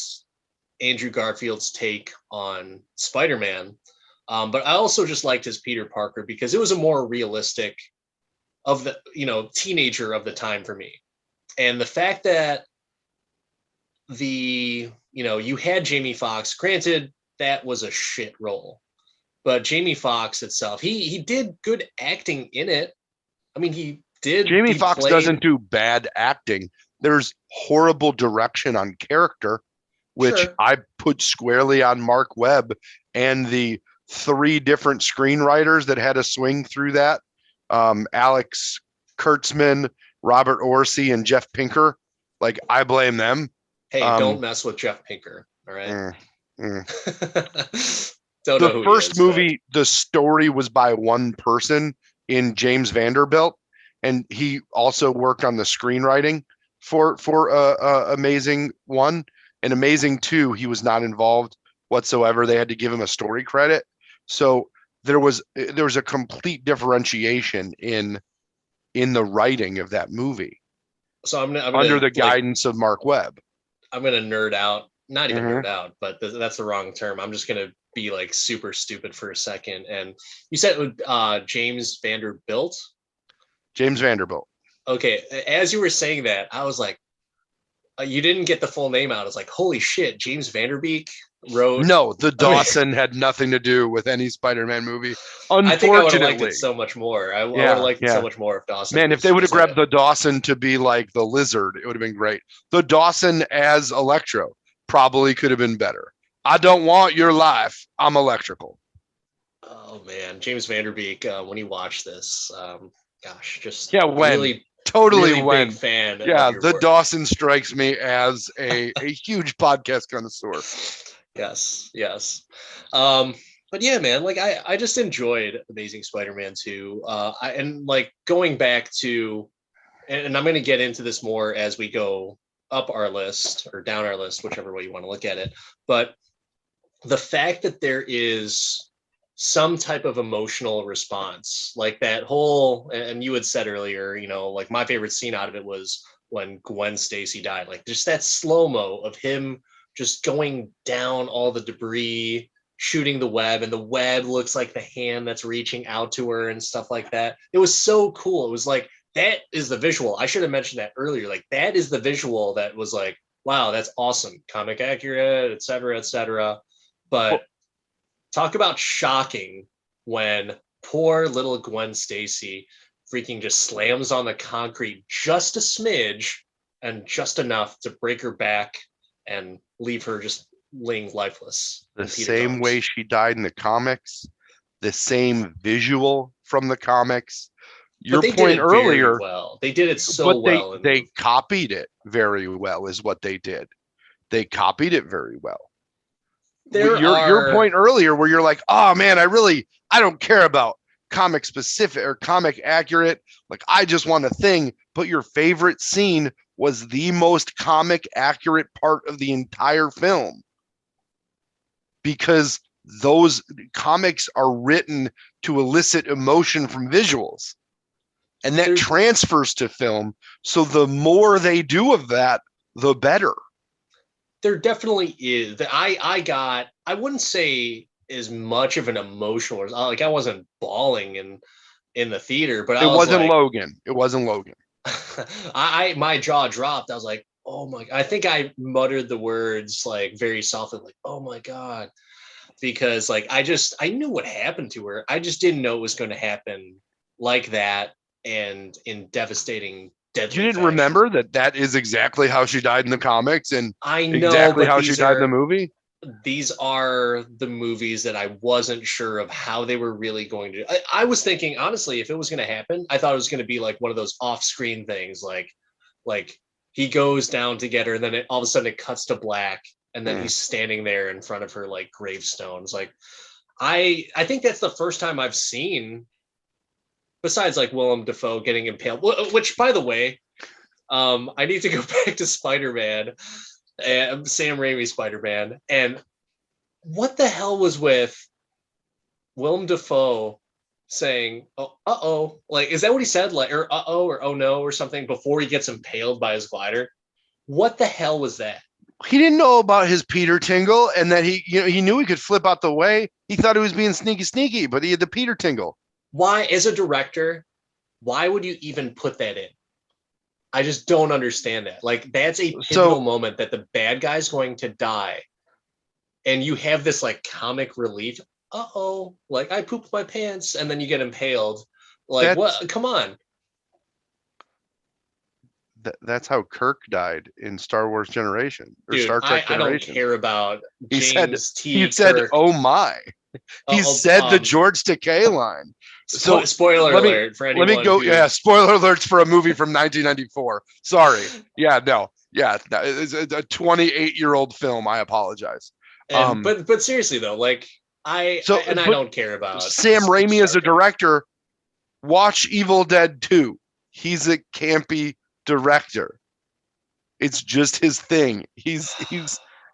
Andrew Garfield's take on Spider-Man, but I also just liked his Peter Parker because it was a more realistic of the teenager of the time for me. And the fact that you had Jamie Foxx, granted that was a shit role, but Jamie Foxx itself, he did good acting in it. I mean, he did. Jamie Foxx doesn't do bad acting. There's horrible direction on character, which I put squarely on Mark Webb and the 3 different screenwriters that had a swing through that. Alex Kurtzman, Robert Orsi, and Jeff Pinker. Like, I blame them. Hey, don't mess with Jeff Pinker. All right. The first movie, the story was by one person in James Vanderbilt, and he also worked on the screenwriting for Amazing 1 and Amazing 2. He was not involved whatsoever. They had to give him a story credit. So there was a complete differentiation in the writing of that movie. So I'm under gonna the guidance of Mark Webb. I'm gonna nerd out. Not even Mhm. nerd out, but that's the wrong term. I'm just gonna be like super stupid for a second. And you said James Vanderbilt. James Vanderbilt. Okay, as you were saying that, I was like, you didn't get the full name out. I was like, holy shit, James Vanderbeek wrote. No, the I mean, Dawson had nothing to do with any Spider-Man movie. I think I would have liked Unfortunately. it so much more. I would have Yeah, liked it so yeah. much more if Dawson Man, if they would have was in grabbed it. the Dawson to be like the lizard, it would have been great. The Dawson as Electro probably could have been better. I don't want your life. I'm electrical. Oh man, James Vanderbeek. When he watched this, gosh, just Yeah, when really, totally really big when. fan of Yeah, your the work. Dawson strikes me as a huge podcast connoisseur. Yes, yes. Um, but yeah, man, like I just enjoyed Amazing Spider-Man 2. And like going back to, and I'm going to get into this more as we go up our list or down our list, whichever way you want to look at it. But the fact that there is some type of emotional response, like that whole, and you had said earlier, you know, like my favorite scene out of it was when Gwen Stacy died, like just that slow-mo of him just going down all the debris, shooting the web, and the web looks like the hand that's reaching out to her and stuff like that. It was so cool. It was like, that is the visual. I should have mentioned that earlier. Like that is the visual that was like, wow, that's awesome, comic accurate, et cetera, et cetera. Well, But talk about shocking when poor little Gwen Stacy freaking just slams on the concrete just a smidge and just enough to break her back and leave her just laying lifeless the in Peter's same way arms. she died in the comics, the same visual from the comics. But Your they did point it very earlier, well. They did it so but well in the they movie. copied it very well, is what they did. They copied it very well. There Your are point earlier, where you're like, oh man, I don't care about comic specific or comic accurate. Like I just want a thing. But your favorite scene was the most comic accurate part of the entire film, because those comics are written to elicit emotion from visuals, and that there transfers to film. So the more they do of that, the better. there definitely is. I wouldn't say as much of an emotional, like I wasn't bawling in the theater, but I It was wasn't like, Logan. It wasn't Logan. I my jaw dropped. I was like, oh my, I think I muttered the words like very softly, like, oh my God. Because like I knew what happened to her. I just didn't know it was going to happen like that and in devastating, You deadly didn't fashion. remember that is exactly how she died in the comics and I know, exactly but how she died in the movie? these are the movies that I wasn't sure of how they were really going to. I was thinking honestly, if it was going to happen, I thought it was going to be like one of those off-screen things, like he goes down to get her, and then all of a sudden it cuts to black, and then Mm. he's standing there in front of her like gravestones. Like I think that's the first time I've seen, besides like Willem Dafoe getting impaled. Which, by the way, I need to go back to Spider-Man, Sam Raimi Spider-Man, and what the hell was with Willem Dafoe saying, "Oh, uh-oh," like is that what he said, like, or "uh-oh" or "oh no" or something before he gets impaled by his glider? What the hell was that? He didn't know about his Peter Tingle, and that he knew he could flip out the way. He thought he was being sneaky, but he had the Peter Tingle. Why, as a director, why would you even put that in? I just don't understand that. Like that's a pivotal So moment that the bad guy's going to die, and you have this like comic relief. Uh-oh, like I pooped my pants, and then you get impaled. Like that's what? Come on. that's how Kirk died in Star Wars Generation or Dude, Star Trek I don't Generation. care about He said James he T. said, Kirk. "Oh my." He Oh, said the George Takei line. So spoiler let me alert for let me anyone go. who. Yeah, spoiler alerts for a movie from 1994. Sorry. Yeah, no. Yeah, it's a 28-year-old film. I apologize. And Um, but seriously though, like so I but don't care about Sam Raimi as Star a Trek. director, watch Evil Dead 2. He's a campy director. It's just his thing. He's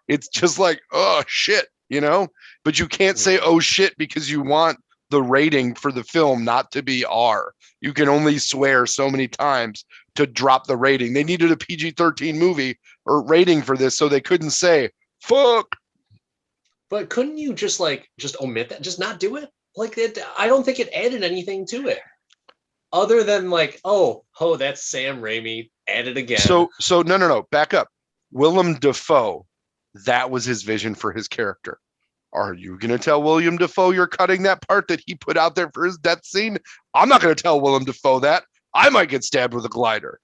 it's just like, oh shit, you know? But you can't say Yeah. oh shit because you want the rating for the film not to be R. You can only swear so many times to drop the rating. They needed a PG-13 movie or rating for this, so they couldn't say fuck. But couldn't you just omit that, just not do it? Like I don't think it added anything to it, other than like, oh, that's Sam Raimi at it again. So no, back up. Willem Dafoe, that was his vision for his character. Are you going to tell Willem Dafoe you're cutting that part that he put out there for his death scene? I'm not going to tell Willem Dafoe that. I might get stabbed with a glider.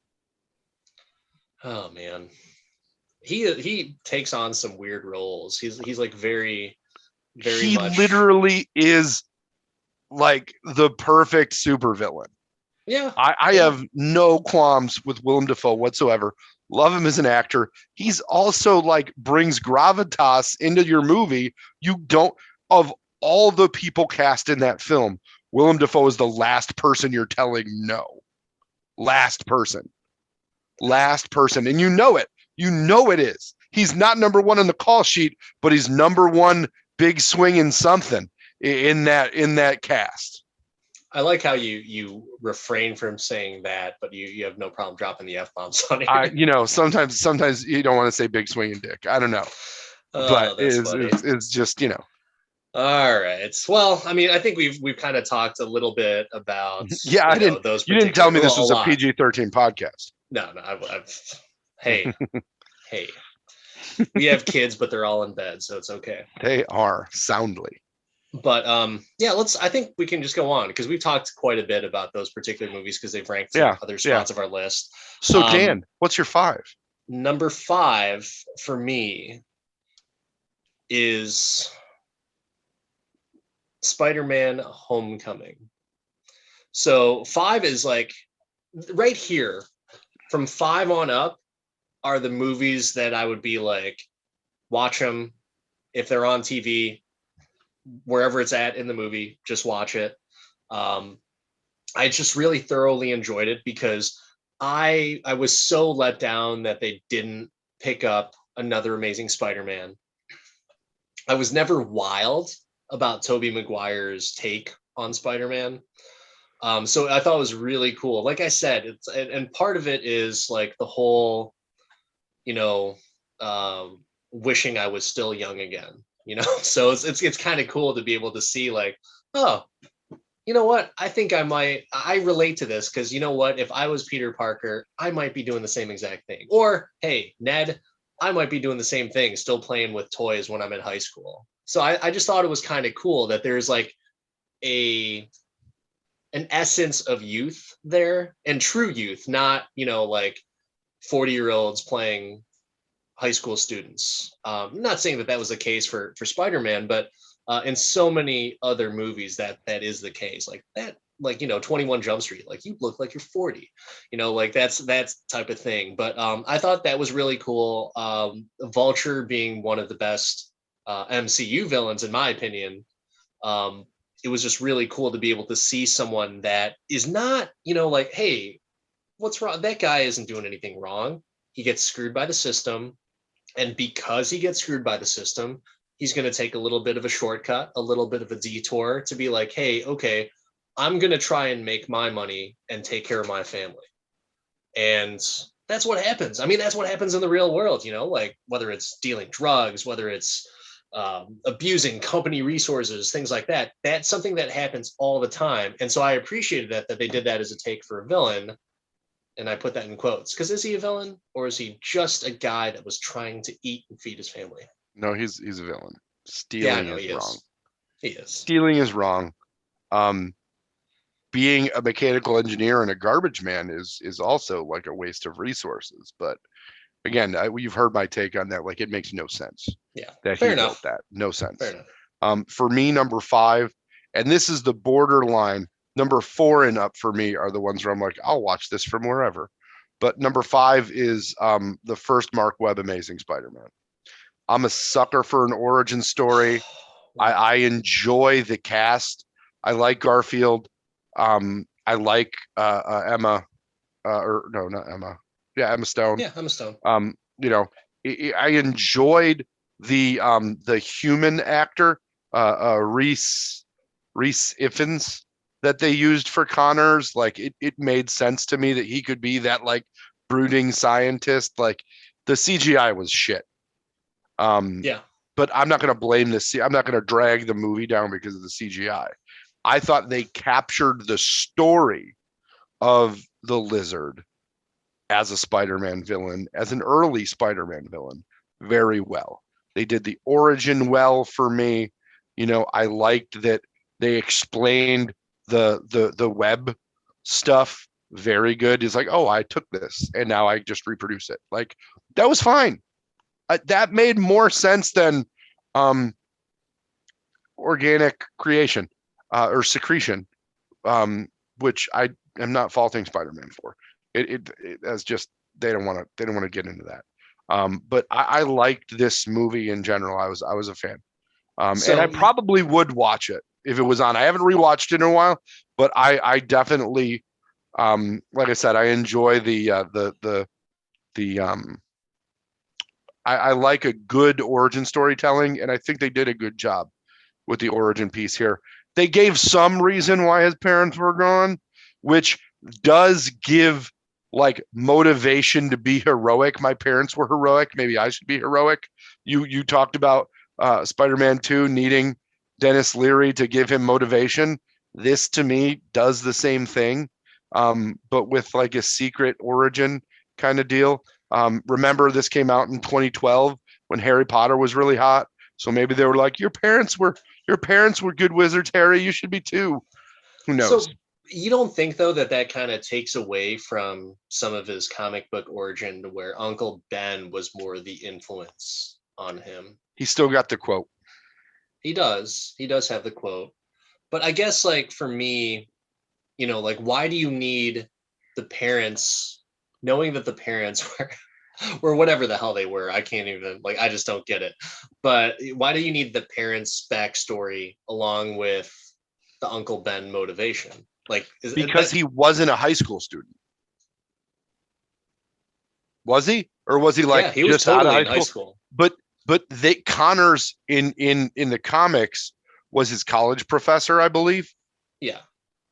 Oh man, he takes on some weird roles. He's like very He much. Literally is like the perfect supervillain. Yeah, I have no qualms with Willem Dafoe whatsoever. Love him as an actor. He's also like brings gravitas into your movie. You don't, of all the people cast in that film, Willem Dafoe is the last person you're telling no. Last person. And you know it. You know it is. He's not number one on the call sheet, but he's number one big swing in something in that cast. I like how you refrain from saying that, but you have no problem dropping the F-bombs on it. Sometimes you don't want to say big swinging dick. I don't know. But it's just, All right. Well, I mean, I think we've kind of talked a little bit about those. You didn't tell me this was a PG-13 podcast. No, hey, we have kids, but they're all in bed, so it's okay. They are soundly. But I think we can just go on because we've talked quite a bit about those particular movies because they've ranked in other spots of our list. So Dan, what's your 5? Number 5 for me is Spider-Man Homecoming. So 5 is like right here. From 5 on up are the movies that I would be like, watch them if they're on TV, wherever it's at in the movie, just watch it. I just really thoroughly enjoyed it because I was so let down that they didn't pick up another Amazing Spider-Man. I was never wild about Tobey Maguire's take on Spider-Man. So I thought it was really cool. Like I said, and part of it is like the whole, wishing I was still young again, so it's kind of cool to be able to see like, oh, you know what? I think I relate to this because you know what? If I was Peter Parker, I might be doing the same exact thing. Or, hey, Ned, I might be doing the same thing, still playing with toys when I'm in high school. So I just thought it was kind of cool that there's like an essence of youth there, and true youth, not, like 40-year-olds playing high school students. I'm not saying that was the case for Spider-Man, but in so many other movies that is the case. Like that, like 21 Jump Street, like you look like you're 40, like that's type of thing. But I thought that was really cool. Vulture being one of the best MCU villains in my opinion. It was just really cool to be able to see someone that is not, like, hey, what's wrong? That guy isn't doing anything wrong. He gets screwed by the system. And because he gets screwed by the system, he's going to take a little bit of a shortcut, a little bit of a detour to be like, hey, okay, I'm going to try and make my money and take care of my family. And that's what happens. I mean, that's what happens in the real world, like whether it's dealing drugs, whether it's abusing company resources, things like that. That's something that happens all the time. And so I appreciated that they did that as a take for a villain. And I put that in quotes because is he a villain or is he just a guy that was trying to eat and feed his family? No, he's a villain. Stealing is wrong. He is. Stealing is wrong. Being a mechanical engineer and a garbage man is also like a waste of resources. But again, you've heard my take on that. Like it makes no sense. Yeah, that he built that. No sense. Fair enough. For me, number 5, and this is the borderline. Number 4 and up for me are the ones where I'm like, I'll watch this from wherever. But number 5 is the first Mark Webb Amazing Spider-Man. I'm a sucker for an origin story. I enjoy the cast. I like Garfield. I like Emma. Or no, not Emma. Yeah, Emma Stone. Yeah, Emma Stone. I enjoyed the human actor, Reese Ifans. that they used for Connors, like it made sense to me that he could be that like brooding scientist. Like the CGI was shit. Yeah. But I'm not going to blame this. I'm not going to drag the movie down because of the CGI. I thought they captured the story of the Lizard as a Spider-Man villain, as an early Spider-Man villain, very well. They did the origin well for me. You know, I liked that they explained the web stuff very good. It's like, oh, I took this and now I just reproduce it. Like that was fine. That made more sense than um, organic creation or secretion, which I am not faulting Spider-Man for. It as just they don't want to get into that. But I liked this movie in general. I was a fan, and I So probably would watch it if it was on. I haven't rewatched it in a while, but I definitely, like I said, I enjoy the I like a good origin storytelling, and I think they did a good job with the origin piece here. They gave some reason why his parents were gone, which does give like motivation to be heroic. My parents were heroic. Maybe I should be heroic. You talked about Spider-Man 2 needing Dennis Leary to give him motivation. This to me does the same thing, but with like a secret origin kind of deal. Remember, this came out in 2012 when Harry Potter was really hot. So maybe they were like, your parents were good wizards, Harry. You should be too. Who knows? so you don't think though that kind of takes away from some of his comic book origin to where Uncle Ben was more the influence on him? He still got the quote. He does. He does have the quote. But I guess like for me, like why do you need the parents knowing that the parents were whatever the hell they were? I can't even like I just don't get it. But why do you need the parents' backstory along with the Uncle Ben motivation? Like Because he wasn't a high school student. Was he? Or was he like yeah, he was just out of totally high in high school? school. But they Connors in the comics was his college professor, I believe. Yeah.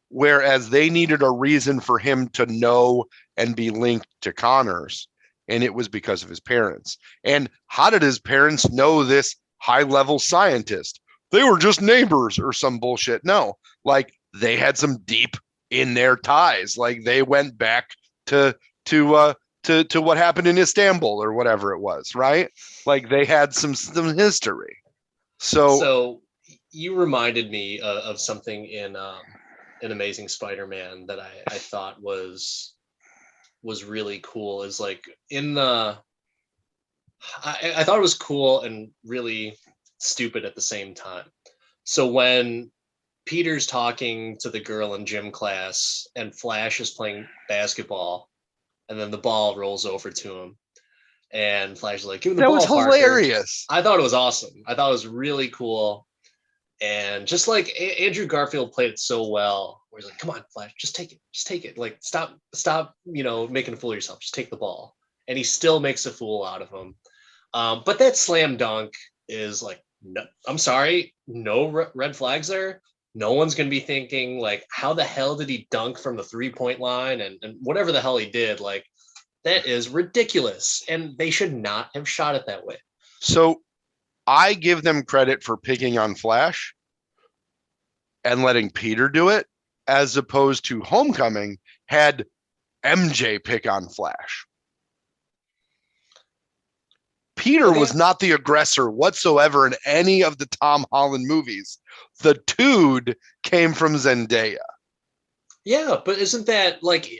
Whereas they needed a reason for him to know and be linked to Connors, and it was because of his parents. And how did his parents know this high level scientist? They were just neighbors or some bullshit. No, like they had some deep in their ties. Like they went back to to uh to what happened in Istanbul or whatever it was, right? Like they had some history. So So you reminded me of something in an Amazing Spider-Man that I thought was really cool. Is like in the I thought it was cool and really stupid at the same time. So when Peter's talking to the girl in gym class and Flash is playing basketball and then the ball rolls over to him and Flash is like, give him the that was ball, Parker. hilarious. I thought it was awesome. I thought it was really cool. And just like Andrew Garfield played it so well, where he's like, come on, Flash, just take it. Just take it. Like, stop, making a fool of yourself. Just take the ball. And he still makes a fool out of him. But that slam dunk is like, no, I'm sorry, no red flags there. No one's going to be thinking, like, how the hell did he dunk from the 3-point line and whatever the hell he did? Like, that is ridiculous. And they should not have shot it that way. So I give them credit for picking on Flash and letting Peter do it, as opposed to Homecoming had MJ pick on Flash. Peter was not the aggressor whatsoever in any of the Tom Holland movies. The dude came from Zendaya. Yeah, but isn't that like,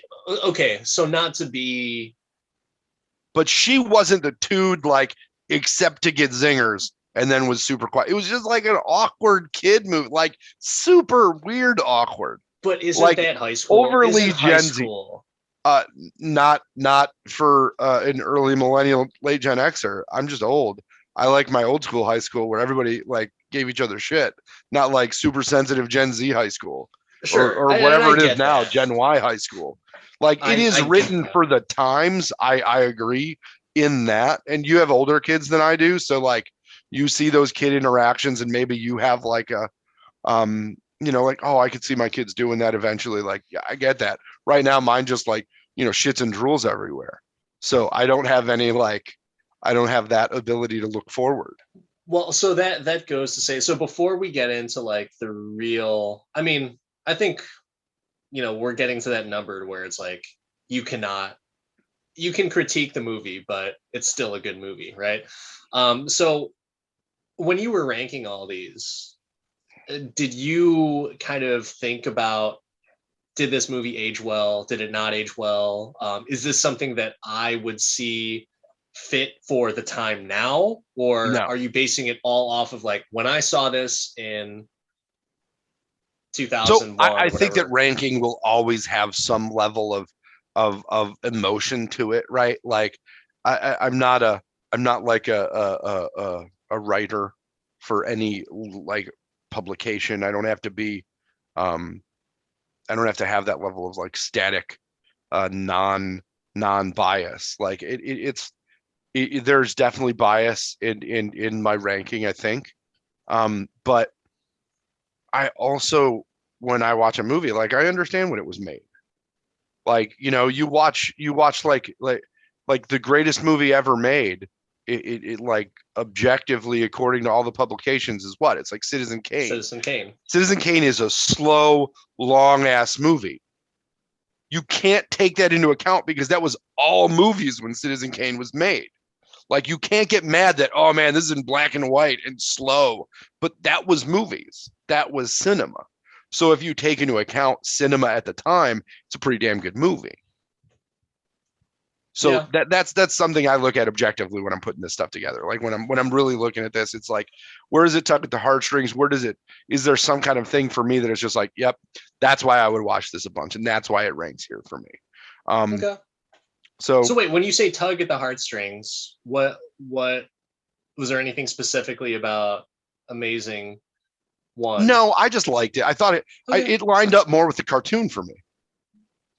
okay, so not to be. But she wasn't the dude, like, except to get zingers and then was super quiet. It was just like an awkward kid movie, like super weird, awkward. But isn't like that high school? overly Isn't high Gen Z. school? Not for an early millennial, late Gen Xer. I'm just old. I like my old school high school where everybody like gave each other shit, not like super sensitive Gen Z high school Sure, or and whatever I it is get now, that. Gen Y high school. Like it is I get written that. for the times. I agree in that. And you have older kids than I do, so like you see those kid interactions, and maybe you have like a like, oh, I could see my kids doing that eventually. Like, yeah, I get that. Right now, mine just like, shits and drools everywhere. So I don't have I don't have that ability to look forward. Well, so that goes to say, so before we get into like the real, I mean, I think, we're getting to that number where it's like you cannot you can critique the movie, but it's still a good movie, right? So when you were ranking all these, did you kind of think about, did this movie age well? Did it not age well? Is this something that I would see fit for the time now? Or No. are you basing it all off of like when I saw this in So 2001 I or think that whatever? ranking will always have some level of emotion to it, right? Like I'm not like a writer for any like publication. I don't have to be um I don't have to have that level of like static non bias. Like there's definitely bias in my ranking, I think. But I also, when I watch a movie, like I understand when it was made. Like, you watch like the greatest movie ever made. It like objectively, according to all the publications, is what? It's like Citizen Kane. Citizen Kane. Citizen Kane is a slow, long ass movie. You can't take that into account because that was all movies when Citizen Kane was made. Like you can't get mad that, oh man, this is in black and white and slow, but that was movies. That was cinema. So if you take into account cinema at the time, it's a pretty damn good movie. So Yeah. that's something I look at objectively when I'm putting this stuff together. Like when I'm really looking at this, it's like, where does it tug at the heartstrings? Is there some kind of thing for me that is just like, yep, that's why I would watch this a bunch, and that's why it ranks here for me. Um, Okay. So so wait, when you say tug at the heartstrings, what was there anything specifically about Amazing One? no, I just liked it. I thought Okay. it lined up more with the cartoon for me.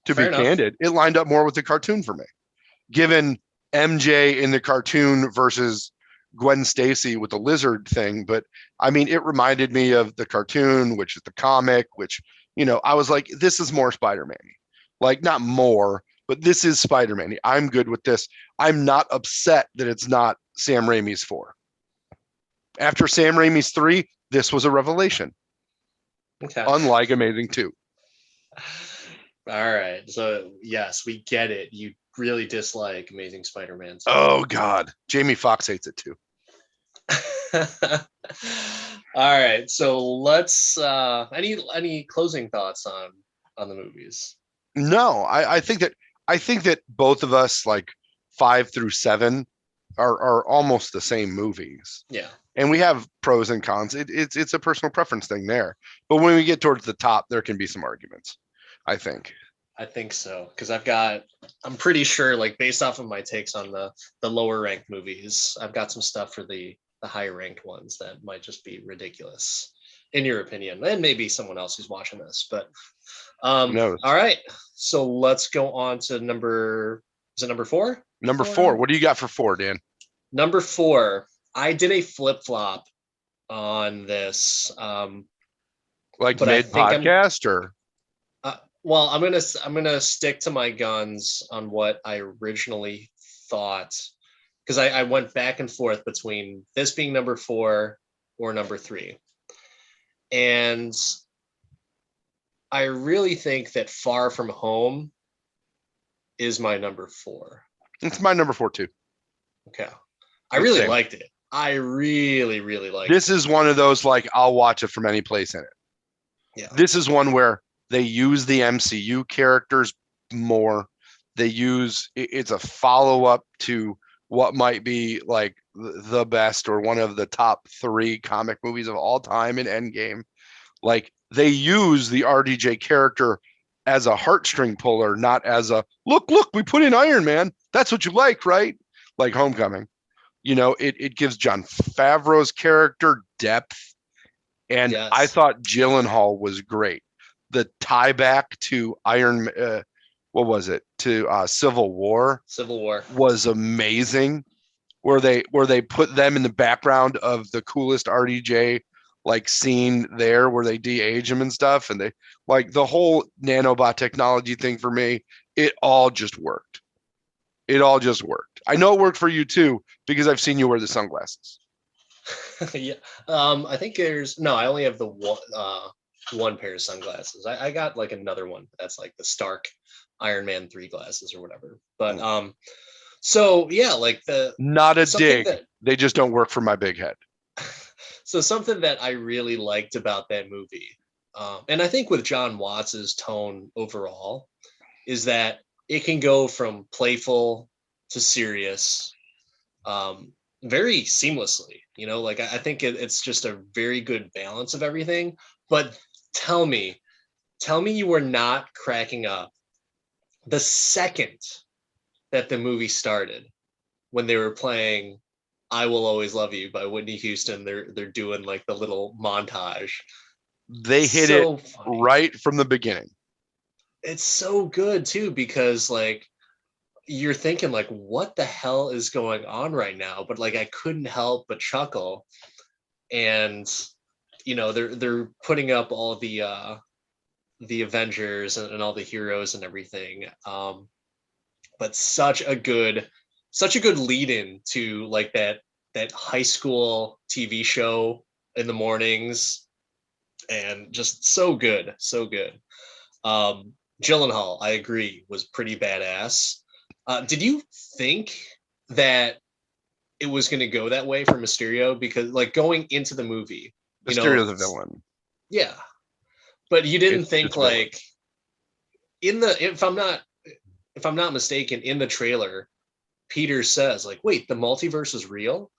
To Fair be enough. candid, it lined up more with the cartoon for me. Given MJ in the cartoon versus Gwen Stacy with the lizard thing, but I mean, it reminded me of the cartoon, which is the comic, which, I was like, this is more Spider-Man. Like, not more, but this is Spider-Man. I'm good with this. I'm not upset that it's not Sam Raimi's 4. After Sam Raimi's 3, this was a revelation, Okay. unlike Amazing 2. All right. So yes, we get it. You really dislike Amazing Spider-Man 2. Oh, God. Jamie Foxx hates it too. All right. So let's any closing thoughts on the movies? No, I think that both of us, like 5 through 7, are almost the same movies, Yeah. and we have pros and cons. It's a personal preference thing there, but when we get towards the top, there can be some arguments, I think. I think so because I'm pretty sure like based off of my takes on the lower ranked movies, I've got some stuff for the higher ranked ones that might just be ridiculous in your opinion, and maybe someone else who's watching this. But Who knows? all right, so let's go on to is it number four? Number Four 4. now? What do you got for 4, Dan? Number four. I did a flip flop on this, Like but I mid think podcast or? well, I'm gonna stick to my guns on what I originally thought because I went back and forth between this being number four or number three, and I really think that Far From Home is my number four. It's my number 4 too. Okay, I really Same. liked it. I really really liked This it. is one of those like I'll watch it from any place in it. Yeah. This is one where they use the MCU characters more. It's a follow up to what might be like the best or one of the top 3 comic movies of all time in Endgame. Like they use the RDJ character as a heartstring puller, not as a look, we put in Iron Man. That's what you like, right? Like Homecoming. It gives John Favreau's character depth, and I Yes. thought Gyllenhaal was great. The tie back to what was it? To Civil War Civil War. was amazing. Where they put them in the background of the coolest RDJ like scene there where they de-age him and stuff, and they like the whole nanobot technology thing for me, it all just worked. It all just worked. I know it worked for you too because I've seen you wear the sunglasses. Yeah. I think there's no. I only have the one pair of sunglasses. I got like another one. That's like the Stark Iron Man 3 glasses or whatever. But so yeah, like Not a something dig. that They just don't work for my big head. so something that I really liked about that movie, and I think with John Watts's tone overall, is that it can go from playful to serious, um, very seamlessly. You know, like I think it's just a very good balance of everything. But tell me, tell me you were not cracking up the second that the movie started when they were playing "I Will Always Love You" by Whitney Houston. They're doing like the little montage. They hit it So funny. right from the beginning. It's so good too because like you're thinking like what the hell is going on right now, but like I couldn't help but chuckle. And you know they're putting up all the Avengers and all the heroes and everything, but such a good lead in to like that high school TV show in the mornings, and just so good, so good. um Gyllenhaal, I agree, was pretty badass. Did you think that it was going to go that way for Mysterio? Because like going into the movie, you know, Mysterio's a villain. yeah, but you didn't It's think just villain. like in the if I'm not mistaken, in the trailer, Peter says like, "Wait, the multiverse is real?"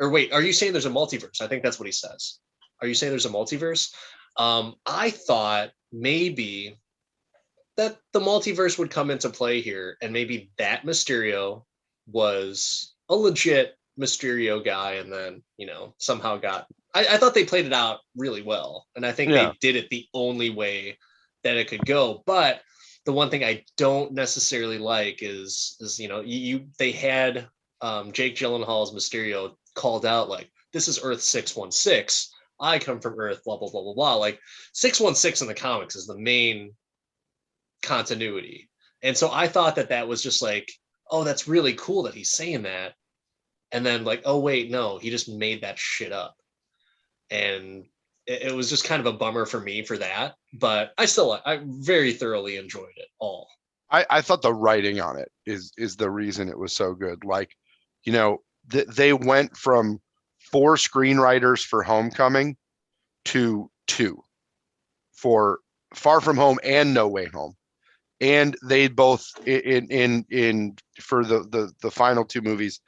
Or wait, are you saying there's a multiverse? I think that's what he says. Are you saying there's a multiverse? I thought maybe that the multiverse would come into play here, and maybe that Mysterio was a legit Mysterio guy, and then somehow got. I thought they played it out really well, and I think Yeah. they did it the only way that it could go. But the one thing I don't necessarily like is they had Jake Gyllenhaal's Mysterio called out like, "This is Earth 616. I come from Earth, blah blah blah blah blah." Like 616 in the comics is the main continuity. And so I thought that was just like, oh, that's really cool that he's saying that. And then like, oh wait, no, he just made that shit up. And it was just kind of a bummer for me for that. But I very thoroughly enjoyed it all. I thought the writing on it is the reason it was so good. Like, you know, they went from 4 screenwriters for Homecoming to 2 for Far From Home and No Way Home. And they both in for the final 2 movies,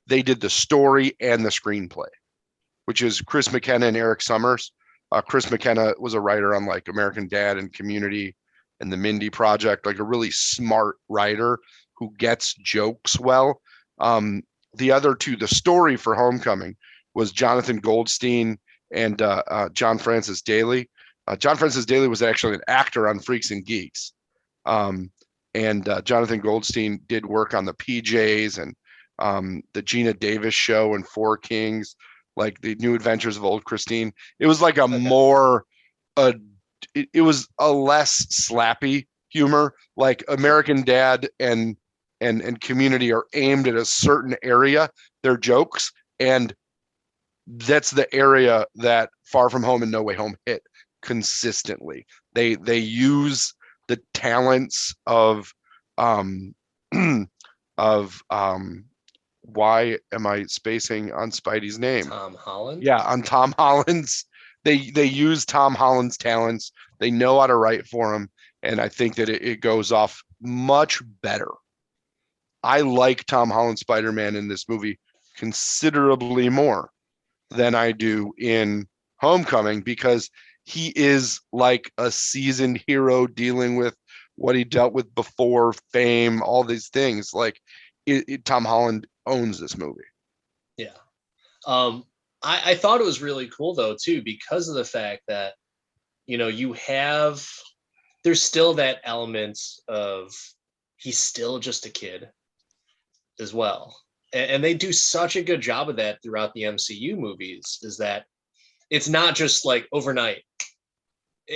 they did the story and the screenplay, which is Chris McKenna and Eric Summers. Chris McKenna was a writer on like American Dad and Community and the Mindy Project, like a really smart writer who gets jokes well. The other 2, the story for Homecoming was Jonathan Goldstein and John Francis Daly. John Francis Daly was actually an actor on Freaks and Geeks. Um, and Jonathan Goldstein did work on the PJs and the Gina Davis show and Four Kings, like the New Adventures of Old Christine. It was like a Okay. more, uh, it was a less slappy humor. Like American Dad and Community are aimed at a certain area, their jokes, and that's the area that Far From Home and No Way Home hit consistently. They use the talents of um of why am I spacing on Spidey's name? Tom Holland. Yeah, on Tom Holland's. They use Tom Holland's talents. They know how to write for him, and I think that it goes off much better. I like Tom Holland Spider-Man in this movie considerably more than I do in Homecoming because he is like a seasoned hero dealing with what he dealt with before, fame, all these things. Like Tom Holland owns this movie. Yeah. Um, I thought it was really cool though too, because of the fact that you have there's still that element of he's still just a kid as well. And they do such a good job of that throughout the MCU movies, is that it's not just like overnight.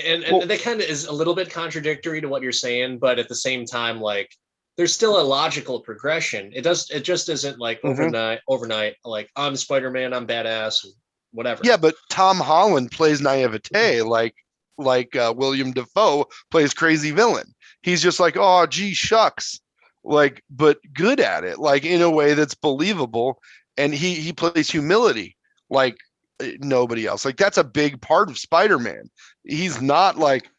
And that kind of is a little bit contradictory to what you're saying, but at the same time, like there's still a logical progression. It just isn't like overnight, like I'm Spider-Man, I'm badass, whatever. Yeah, but Tom Holland plays naivete like William Dafoe plays crazy villain. He's just like, oh, gee, shucks, like, but good at it, like in a way that's believable. And he plays humility like nobody else. Like that's a big part of Spider-Man. He's not like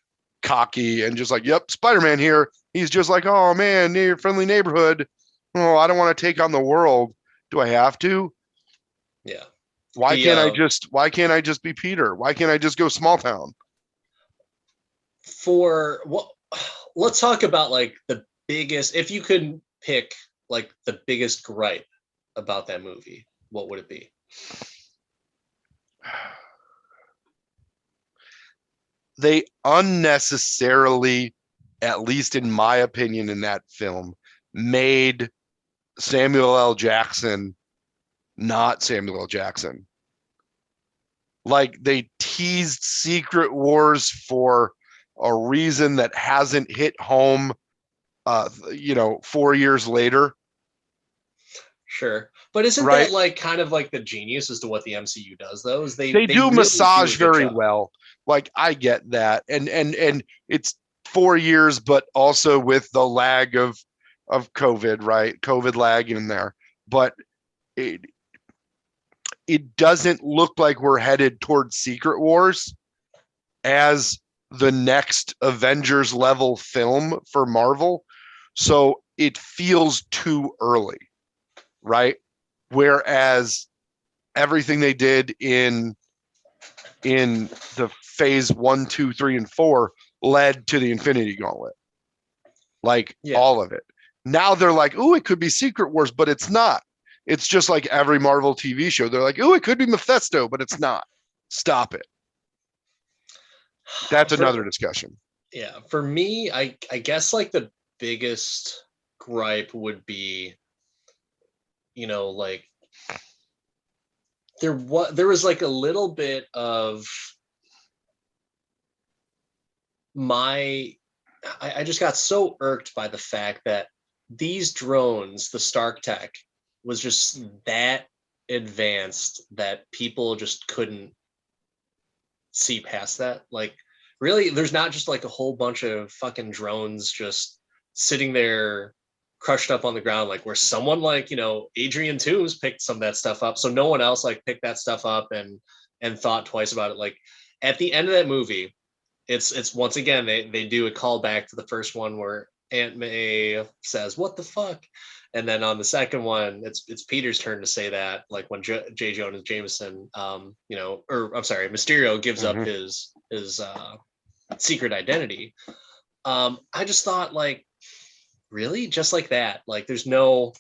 cocky and just like, yep, Spider-Man here. He's just like, oh man, near friendly neighborhood. Oh, I don't want to take on the world. Do I have to? Yeah. Why can't I just be Peter? Why can't I just go small town? For what, let's talk about like the biggest, if you could pick like the biggest gripe about that movie, what would it be? They unnecessarily, at least in my opinion, in that film, made Samuel L. Jackson not Samuel L. Jackson. Like they teased Secret Wars for a reason that hasn't hit home 4 years later. Sure. But isn't right? That like kind of like the genius as to what the MCU does though? Is they do really massage do very job. well. Like I get that. And it's 4 years, but also with the lag of COVID, right? COVID lag in there. But it doesn't look like we're headed towards Secret Wars as the next Avengers level film for Marvel. So it feels too early, right? Whereas everything they did in the phase 1, 2, 3, and 4 led to the Infinity Gauntlet. Like all of it. Now they're like, oh, it could be Secret Wars, but it's not. It's just like every Marvel TV show. They're like, oh, it could be Mephisto, but it's not. Stop it. That's another discussion. Yeah. For me, I guess like the biggest gripe would be, like there was like a little bit of I just got so irked by the fact that these drones, the Stark Tech, was just that advanced that people just couldn't see past that. Like, really, there's not just like a whole bunch of fucking drones just sitting there crushed up on the ground, like where someone like, Adrian Toomes picked some of that stuff up. So no one else like picked that stuff up and thought twice about it. Like at the end of that movie, it's once again, they do a callback to the first one where Aunt May says, "What the fuck?" And then on the second one, it's Peter's turn to say that, like when J. Jonah Jameson, Mysterio gives up his secret identity. I just thought, like, really, just like that, like there's no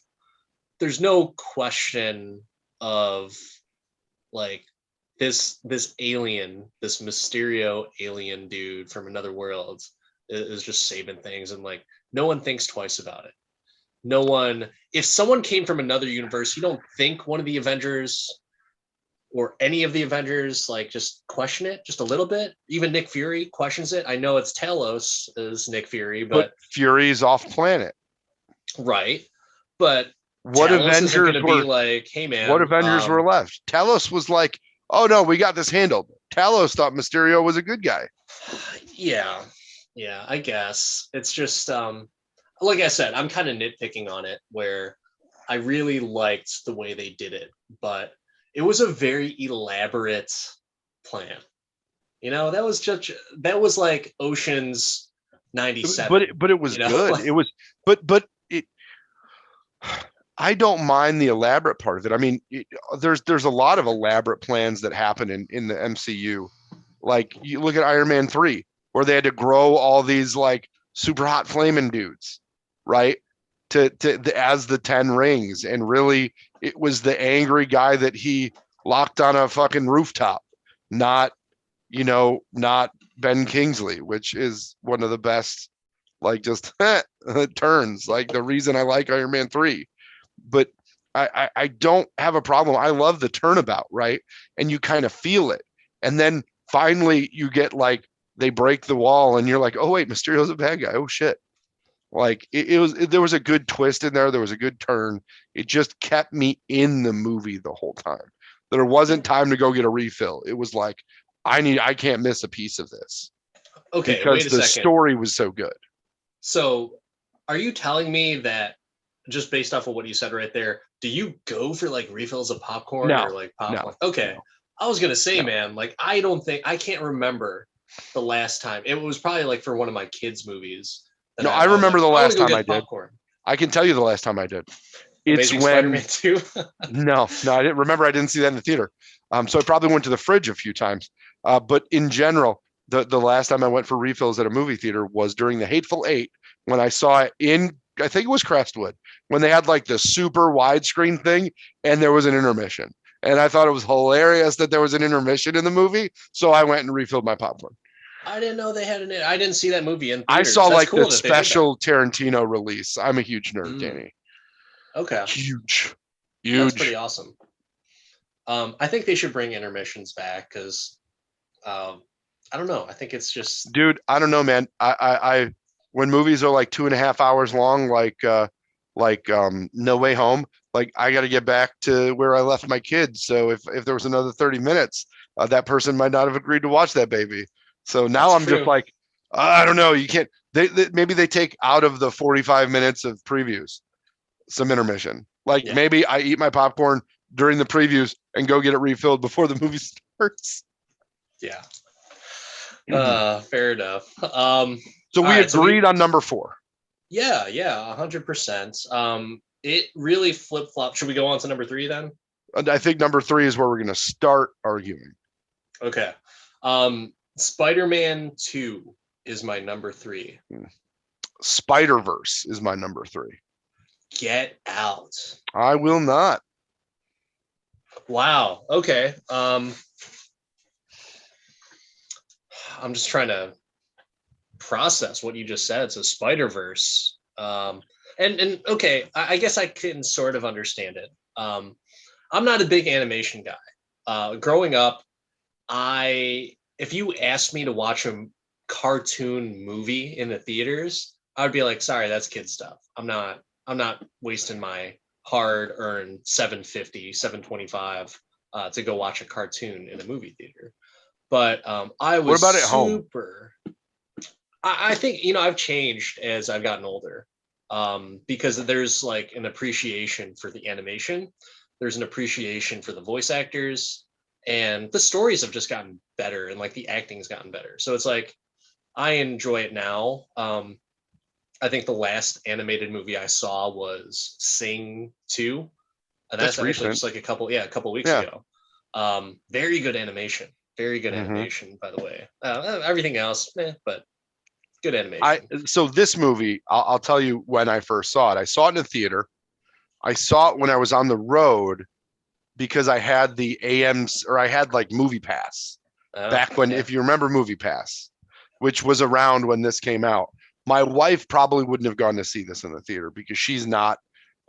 question of like this alien, this Mysterio alien dude from another world is just saving things, and like no one thinks twice about it. No one, if someone came from another universe, you don't think one of the Avengers or any of the Avengers like just question it just a little bit. Even Nick Fury questions it. I know it's Talos as Nick Fury, but Fury's off planet, right? But what Talos Avengers were be like, hey man, what Avengers were left? Talos was like, oh no, we got this handled. Talos thought Mysterio was a good guy. Yeah, I guess it's just like I said, I'm kind of nitpicking on it, where I really liked the way they did it, but it was a very elaborate plan. That was like Ocean's 97. But it was good. It was, but it. I don't mind the elaborate part of it. I mean, there's a lot of elaborate plans that happen in the MCU. Like you look at Iron Man 3, where they had to grow all these like super hot flaming dudes, right? To as the 10 rings, and really it was the angry guy that he locked on a fucking rooftop, not Ben Kingsley, which is one of the best, like just turns, like the reason I like Iron Man 3. But I don't have a problem. I love the turnabout, right? And you kind of feel it. And then finally you get like they break the wall and you're like, oh wait, Mysterio's a bad guy. Oh shit. Like there was a good twist in there. There was a good turn. It just kept me in the movie the whole time. There wasn't time to go get a refill. It was like, I can't miss a piece of this Okay, because wait a the second. story was so good. So, are you telling me that just based off of what you said right there, do you go for like refills of popcorn or No, like no, popcorn? Okay. no, I was gonna say, no. man, like I can't remember the last time. It was probably like for one of my kids' movies that No, I I was remember like, the I want last to go time I get did. popcorn. I can tell you the last time I did. It's Amazing Spider-Man when 2. no, I didn't remember. I didn't see that in the theater. So I probably went to the fridge a few times. But in general, the last time I went for refills at a movie theater was during the Hateful Eight when I saw it in, I think it was Crestwood, when they had like the super widescreen thing and there was an intermission. And I thought it was hilarious that there was an intermission in the movie. So I went and refilled my popcorn. I didn't know they had I didn't see that movie in I theaters. saw That's like the cool that they did that. special Tarantino release. I'm a huge nerd, Mm, Danny. okay. Huge, That's pretty huge. awesome. I think they should bring intermissions back because I don't know. I think it's just Dude, I don't know, man. When movies are like 2.5 hours long, No Way Home, like I got to get back to where I left my kids. So if there was another 30 minutes, that person might not have agreed to watch that baby. So now that's I'm just true. like, I don't know. You can't. Maybe they take out of the 45 minutes of previews some intermission. Like Yeah. maybe I eat my popcorn during the previews and go get it refilled before the movie starts. Yeah. Fair enough. So All we right. So agreed on number 4. yeah, 100%. It really flip flop. Should we go on to number 3 then? I think number 3 is where we're going to start arguing. Okay. Spider-Man 2 is my number 3. Spider-Verse is my number 3. Get out. I will not. Wow. Okay. I'm just trying to process what you just said. So Spider-Verse. And okay, I guess I can sort of understand it. I'm not a big animation guy. Growing up, if you asked me to watch a cartoon movie in the theaters, I would be like, sorry, that's kid stuff. I'm not wasting my hard-earned 750, 725 to go watch a cartoon in a movie theater. But I What was about at home? super. I think I've changed as I've gotten older, because there's like an appreciation for the animation, there's an appreciation for the voice actors, and the stories have just gotten better, and like the acting's gotten better. So it's like I enjoy it now. I think the last animated movie I saw was Sing 2, and that's That's actually recent. just like a couple weeks Yeah. ago. Very good animation. Very good Mm-hmm. animation, by the way. Everything else, but good I animation. so this movie, I'll tell you when I first saw it. I saw it in a theater. I saw it when I was on the road because I had the AMs or I had like Movie Pass Oh, back when, yeah. if you remember Movie Pass, which was around when this came out. My wife probably wouldn't have gone to see this in the theater because she's not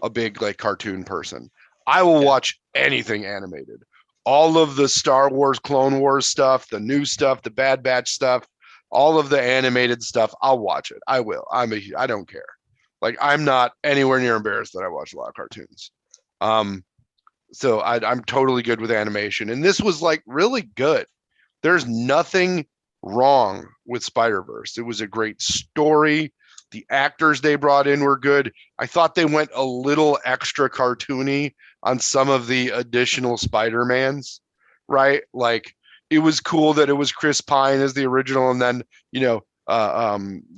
a big like cartoon person. I will Yeah. watch anything animated. All of the Star Wars, Clone Wars stuff, the new stuff, the Bad Batch stuff, all of the animated stuff, I'll watch it. I will. I don't care. Like I'm not anywhere near embarrassed that I watch a lot of cartoons. Um, so I'm totally good with animation, and this was like really good. There's nothing wrong with Spider-Verse. It was a great story. The actors they brought in were good. I thought they went a little extra cartoony on some of the additional Spider-Mans, right? Like it was cool that it was Chris Pine as the original, and then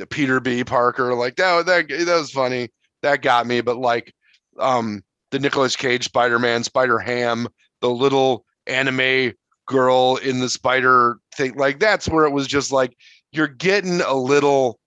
Peter B. Parker. Like that was funny. That got me. But like the Nicolas Cage Spider-Man, Spider-Ham, the little anime girl in the spider thing, like that's where it was just like you're getting a little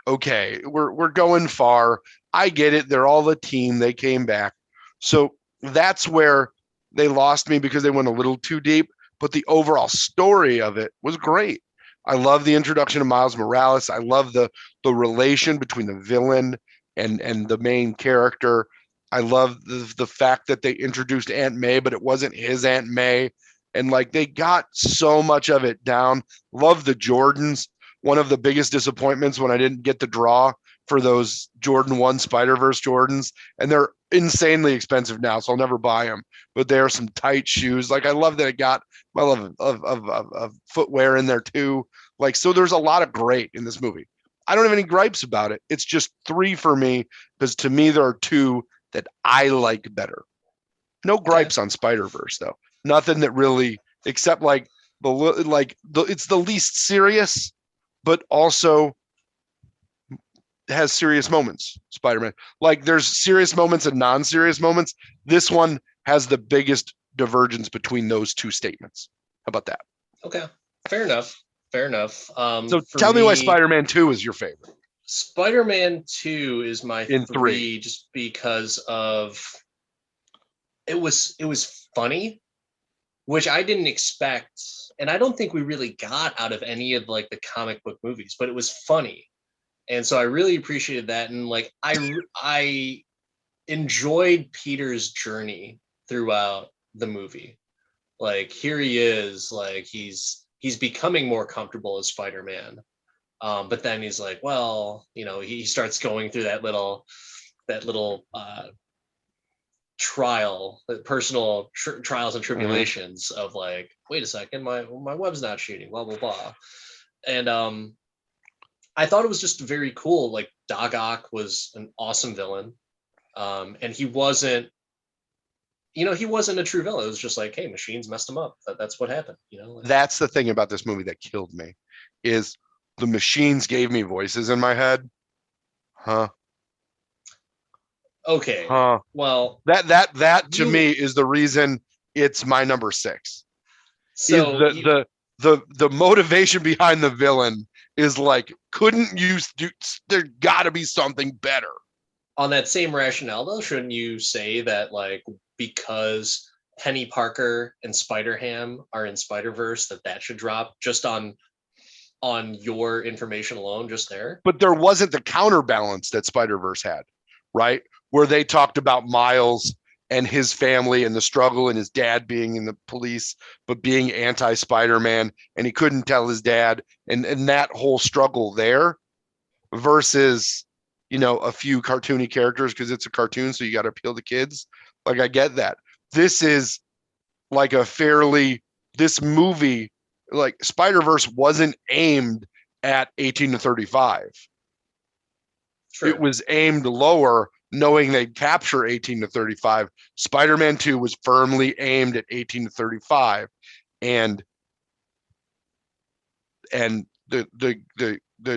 okay, we're going far. I get it, they're all a team, they came back. So that's where they lost me because they went a little too deep, but the overall story of it was great. I love the introduction of Miles Morales. I love the relation between the villain and the main character. I love the fact that they introduced Aunt May, but it wasn't his Aunt May. And like they got so much of it down. Love the Jordans. One of the biggest disappointments when I didn't get the draw for those Jordan 1 Spider-Verse Jordans. And they're insanely expensive now, so I'll never buy them. But they are some tight shoes. Like I love that it got my love of footwear in there too. Like, so there's a lot of great in this movie. I don't have any gripes about it. It's just 3 for me because to me there are 2 that I like better. No gripes on Spider-Verse though. Nothing that really, except like it's the least serious, but also has serious moments. Spider-Man, like there's serious moments and non-serious moments. This one has the biggest divergence between those 2 statements. How about that? Okay, fair enough. Fair enough. So tell me why Spider-Man 2 is your favorite. Spider-Man 2 is my in 3 just because of it was funny, which I didn't expect, and I don't think we really got out of any of like the comic book movies, but it was funny. And so I really appreciated that, and like I enjoyed Peter's journey throughout the movie. Like here he is, like he's becoming more comfortable as Spider-Man. But then he's like, well, you know, he starts going through that little trial, personal trials and tribulations of like, wait a second, my web's not shooting, blah blah blah. And I thought it was just very cool. Like Doc Ock was an awesome villain, and he wasn't a true villain. It was just like, hey, machines messed him up. That's what happened. You know, like, that's the thing about this movie that killed me is the machines gave me voices in my head. Huh. Okay. Huh. Well, that to me is the reason it's my number 6. So is the motivation behind the villain is like, couldn't you do? There got to be something better. On that same rationale, though, shouldn't you say that like because Penny Parker and Spider-Ham are in Spider-Verse, that should drop just on your information alone, just there? But there wasn't the counterbalance that Spider-Verse had, right? Where they talked about Miles and his family and the struggle and his dad being in the police, but being anti-Spider-Man, and he couldn't tell his dad, and that whole struggle there versus, you know, a few cartoony characters because it's a cartoon, so you got to appeal to kids. Like, I get that. This is like this movie, like Spider-Verse wasn't aimed at 18 to 35. True. It was aimed lower, knowing they'd capture 18 to 35. Spider-Man 2 was firmly aimed at 18 to 35. And the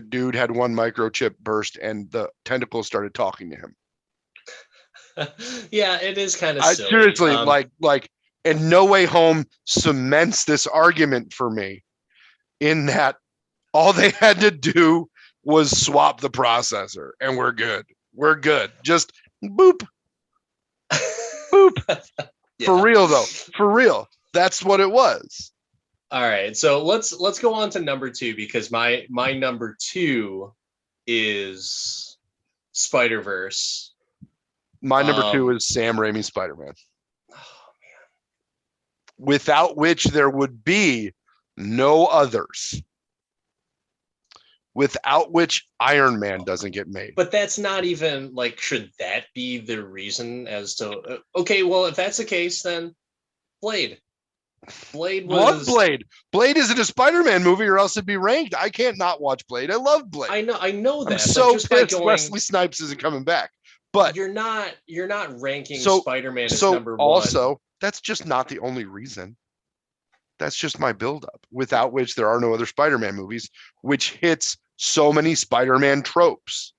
dude had one microchip burst and the tentacles started talking to him. Yeah, it is kind of silly. Seriously, like and No Way Home cements this argument for me in that all they had to do was swap the processor and we're good. We're good. Just boop. Boop. Yeah. For real though. For real. That's what it was. All right. So let's go on to number 2 because my number 2 is Spider-Verse. My number 2 is Sam Raimi's Spider-Man. Oh man. Without which there would be no others. Without which Iron Man doesn't get made. But that's not even like, should that be the reason as to, okay, well, if that's the case, then Blade was... Love Blade. Blade isn't a Spider-Man movie or else it'd be ranked. I can't not watch Blade. I love Blade. I know that. I'm so pissed Wesley Snipes isn't coming back. But you're not ranking Spider-Man as number 1. Also, that's just not the only reason. That's just my buildup, without which there are no other Spider-Man movies, which hits so many Spider-Man tropes.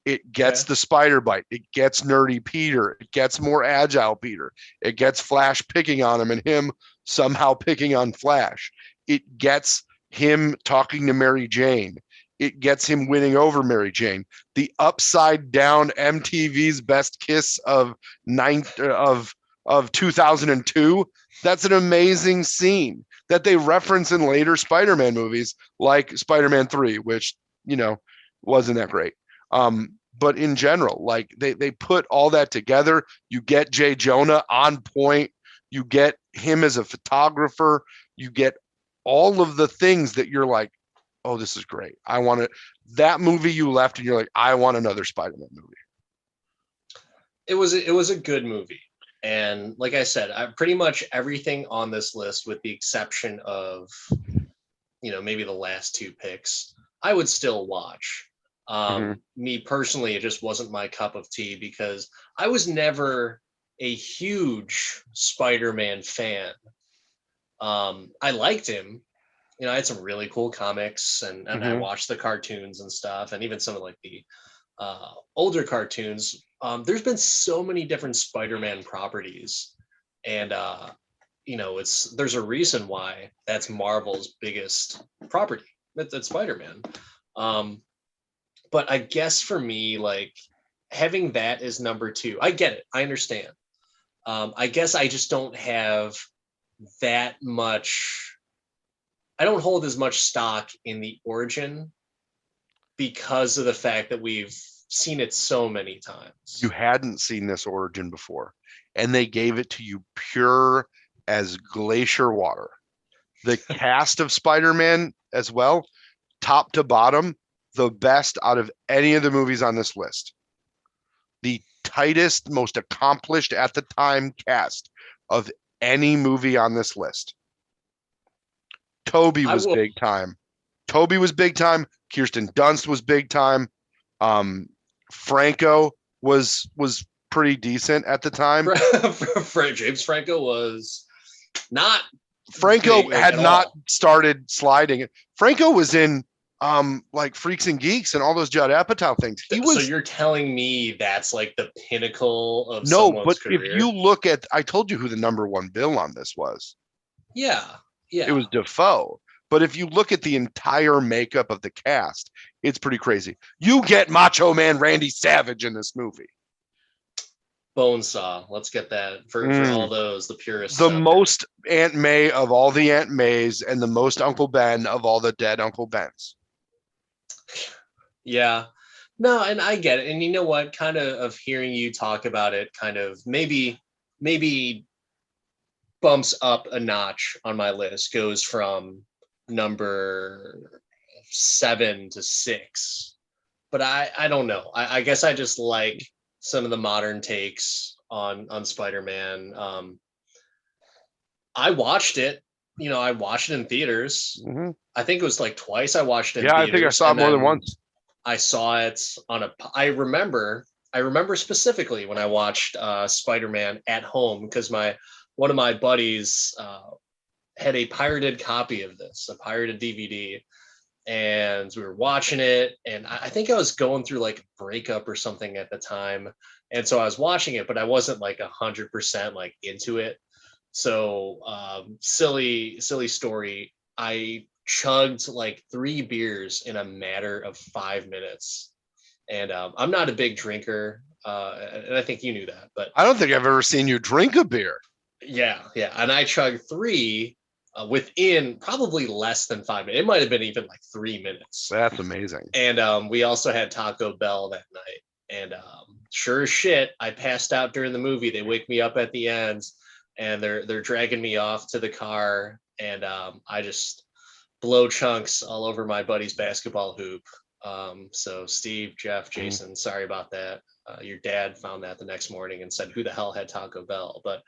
It gets the spider bite. It gets nerdy Peter. It gets more agile Peter. It gets Flash picking on him and him somehow picking on Flash. It gets him talking to Mary Jane. It gets him winning over Mary Jane. The upside down MTV's Best Kiss of 2002. That's an amazing scene that they reference in later Spider-Man movies, like Spider-Man 3, which, you know, wasn't that great. But in general, like they put all that together. You get J. Jonah on point. You get him as a photographer. You get all of the things that you're like, oh, this is great. I want to. That movie you left and you're like, I want another Spider-Man movie. It was a good movie. And like I said, pretty much everything on this list, with the exception of, maybe the last two picks, I would still watch. Me personally, it just wasn't my cup of tea because I was never a huge Spider-Man fan. I liked him. I had some really cool comics, and I watched the cartoons and stuff, and even some of like the older cartoons. There's been so many different Spider-Man properties, and there's a reason why that's Marvel's biggest property. That's Spider-Man. But I guess for me, like, having that as number two, I get it. I understand. I guess I just don't have that much. I don't hold as much stock in the origin because of the fact that we've seen it so many times. You hadn't seen this origin before, and they gave it to you pure as glacier water. The cast of Spider-Man as well, top to bottom, the best out of any of the movies on this list. The tightest, most accomplished at the time cast of any movie on this list. Toby was big time. Toby was big time. Kirsten Dunst was big time. Franco was pretty decent at the time. James Franco was not. Franco had not started sliding. Franco was in like Freaks and Geeks and all those Judd Apatow things. So you're telling me that's like the pinnacle of no, someone's but career? if you look at, I told you who the number one bill on this was. Yeah. It was Dafoe. But if you look at the entire makeup of the cast, it's pretty crazy. You get Macho Man Randy Savage in this movie. Bonesaw. Let's get that for all those, the purists. The most Aunt May of all the Aunt Mays and the most Uncle Ben of all the dead Uncle Bens. Yeah. No, and I get it. And you know what? Kind of hearing you talk about it kind of maybe bumps up a notch on my list, goes from number 7 to 6. But I don't know. I guess I just like some of the modern takes on Spider-Man. I watched it. I watched it in theaters. Mm-hmm. I think it was like twice I watched it in theaters. I think I saw it more than once. I saw it I remember specifically when I watched Spider-Man at home, because one of my buddies had a pirated copy of this, a pirated DVD, and we were watching it, and I think I was going through like a breakup or something at the time, and so I was watching it, but I wasn't like 100% like into it. So silly story, I chugged like 3 beers in a matter of 5 minutes, and I'm not a big drinker, and I think you knew that, but I don't think I've ever seen you drink a beer. Yeah, and I chugged 3 within probably less than 5 minutes. It might have been even like 3 minutes. That's amazing. And we also had Taco Bell that night, and sure as shit, I passed out during the movie. They wake me up at the end, and they're dragging me off to the car, and I just blow chunks all over my buddy's basketball hoop. So Steve, Jeff, Jason, sorry about that. Your dad found that the next morning and said, "Who the hell had Taco Bell?" But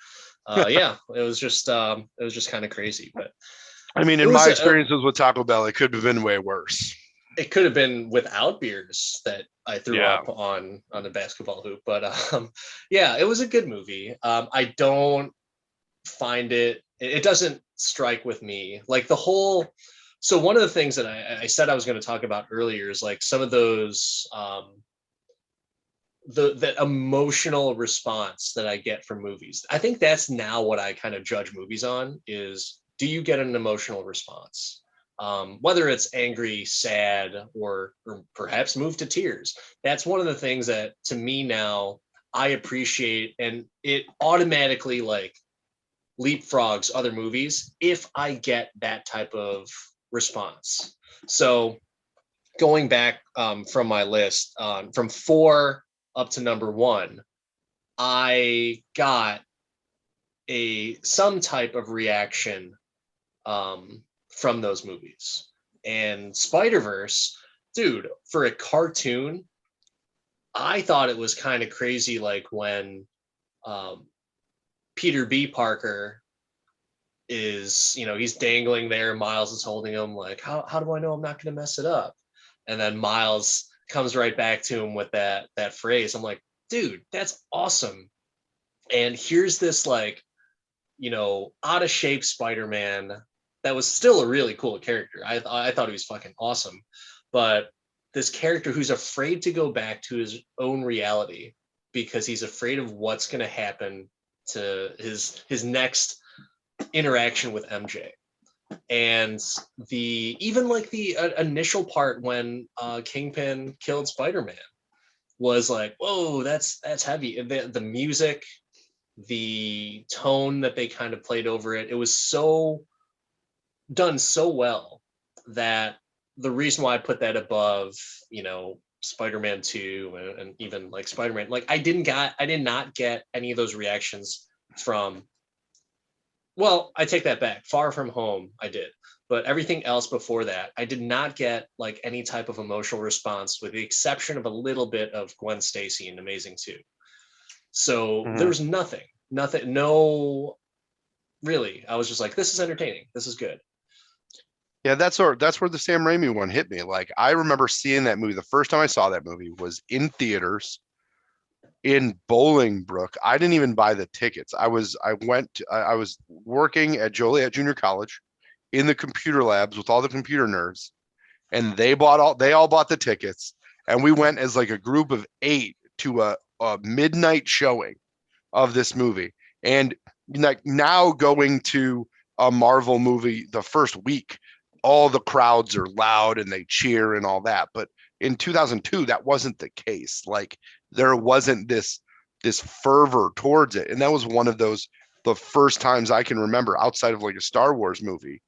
yeah, it was just kind of crazy. But I mean, in my experiences with Taco Bell, it could have been way worse. It could have been without beers that I threw up on the basketball hoop. But yeah, it was a good movie. I don't find it doesn't strike with me like the whole. So one of the things that I said I was going to talk about earlier is like some of those the emotional response that I get from movies. I think that's now what I kind of judge movies on is, do you get an emotional response? Whether it's angry, sad, or perhaps move to tears. That's one of the things that to me now I appreciate, and it automatically like leapfrogs other movies if I get that type of response. So going back from my list, from 4 up to number 1, I got some type of reaction from those movies. And Spider-Verse, dude, for a cartoon, I thought it was kind of crazy, like when Peter B. Parker is, he's dangling there, Miles is holding him, like, how do I know I'm not going to mess it up? And then Miles comes right back to him with that phrase. I'm like, dude, that's awesome. And here's this, like, out of shape Spider-Man that was still a really cool character. I thought he was fucking awesome. But this character who's afraid to go back to his own reality because he's afraid of what's going to happen to his next interaction with MJ. And the initial part when Kingpin killed Spider-Man was like, whoa, that's heavy. The music, the tone that they kind of played over it, it was so done so well that the reason why I put that above, Spider-Man 2 and even like Spider-Man, like I did not get any of those reactions from, well, I take that back. Far From Home, I did. But everything else before that, I did not get like any type of emotional response, with the exception of a little bit of Gwen Stacy in Amazing 2. So there was nothing, no, really. I was just like, this is entertaining. This is good. Yeah, that's where the Sam Raimi one hit me. Like, I remember seeing that movie. The first time I saw that movie was in theaters in Bolingbrook. I didn't even buy the tickets. I was working at Joliet Junior College in the computer labs with all the computer nerds, and they all bought the tickets, and we went as like a group of 8 to a midnight showing of this movie. And like, now going to a Marvel movie the first week, all the crowds are loud and they cheer and all that. But in 2002, that wasn't the case. Like, there wasn't this fervor towards it. And that was one of the first times I can remember, outside of like a Star Wars movie,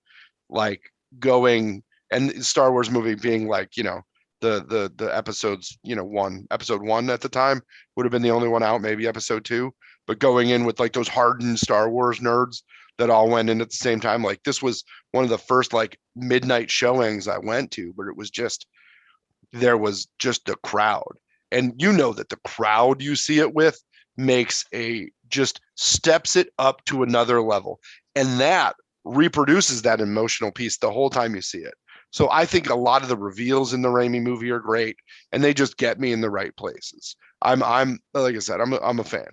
like going, and Star Wars movie being like, the episodes, episode 1 at the time would have been the only one out, maybe episode 2, but going in with like those hardened Star Wars nerds that all went in at the same time. Like, this was one of the first like midnight showings I went to, but there was just a crowd. And that the crowd you see it with just steps it up to another level. And that reproduces that emotional piece the whole time you see it. So I think a lot of the reveals in the Raimi movie are great, and they just get me in the right places. I'm like I said, I'm a fan.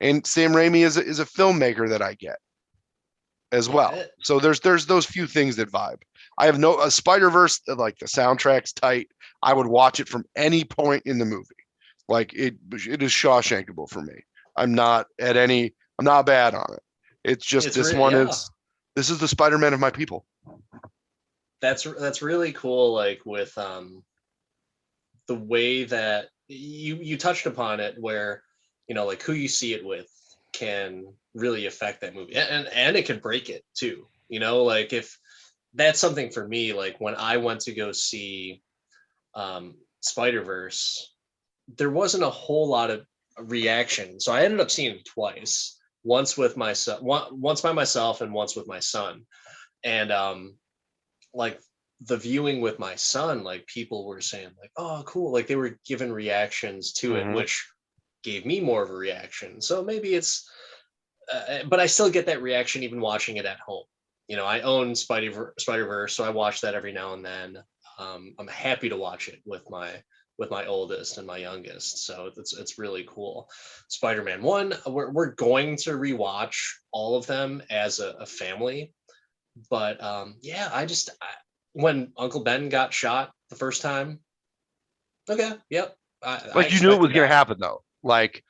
And Sam Raimi is a filmmaker that I get as well. So there's those few things that vibe. I have a Spider-Verse, like the soundtrack's tight. I would watch it from any point in the movie. Like, it is Shawshankable for me. I'm not bad on it. It's just this is the Spider-Man of my people. That's really cool. Like, with the way that you touched upon it, where like who you see it with can really affect that movie, and it can break it too. Like, if that's something for me, like when I went to go see Spider-Verse, there wasn't a whole lot of reaction, so I ended up seeing it twice. Once with myself, once by myself, and once with my son. And like, the viewing with my son, like, people were saying like, oh, cool, like they were giving reactions to it, which gave me more of a reaction. So maybe it's but I still get that reaction even watching it at home. I own Spider-Verse, so I watch that every now and then. I'm happy to watch it with my oldest and my youngest, so it's really cool. Spider-Man 1, we're going to rewatch all of them as a family. But yeah, when Uncle Ben got shot the first time, okay, yep. Like, you knew it was going to happen, though. Like,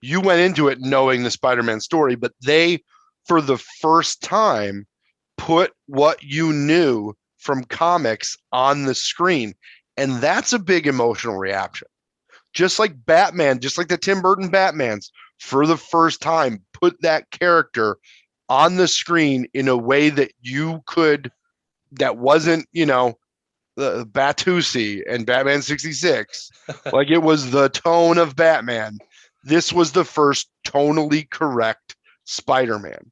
you went into it knowing the Spider-Man story, but they, for the first time, put what you knew from comics on the screen. And that's a big emotional reaction. Just like Batman, just like the Tim Burton Batmans, for the first time, put that character on the screen in a way that that wasn't, the Batusi and Batman 66. Like, it was the tone of Batman. This was the first tonally correct Spider-Man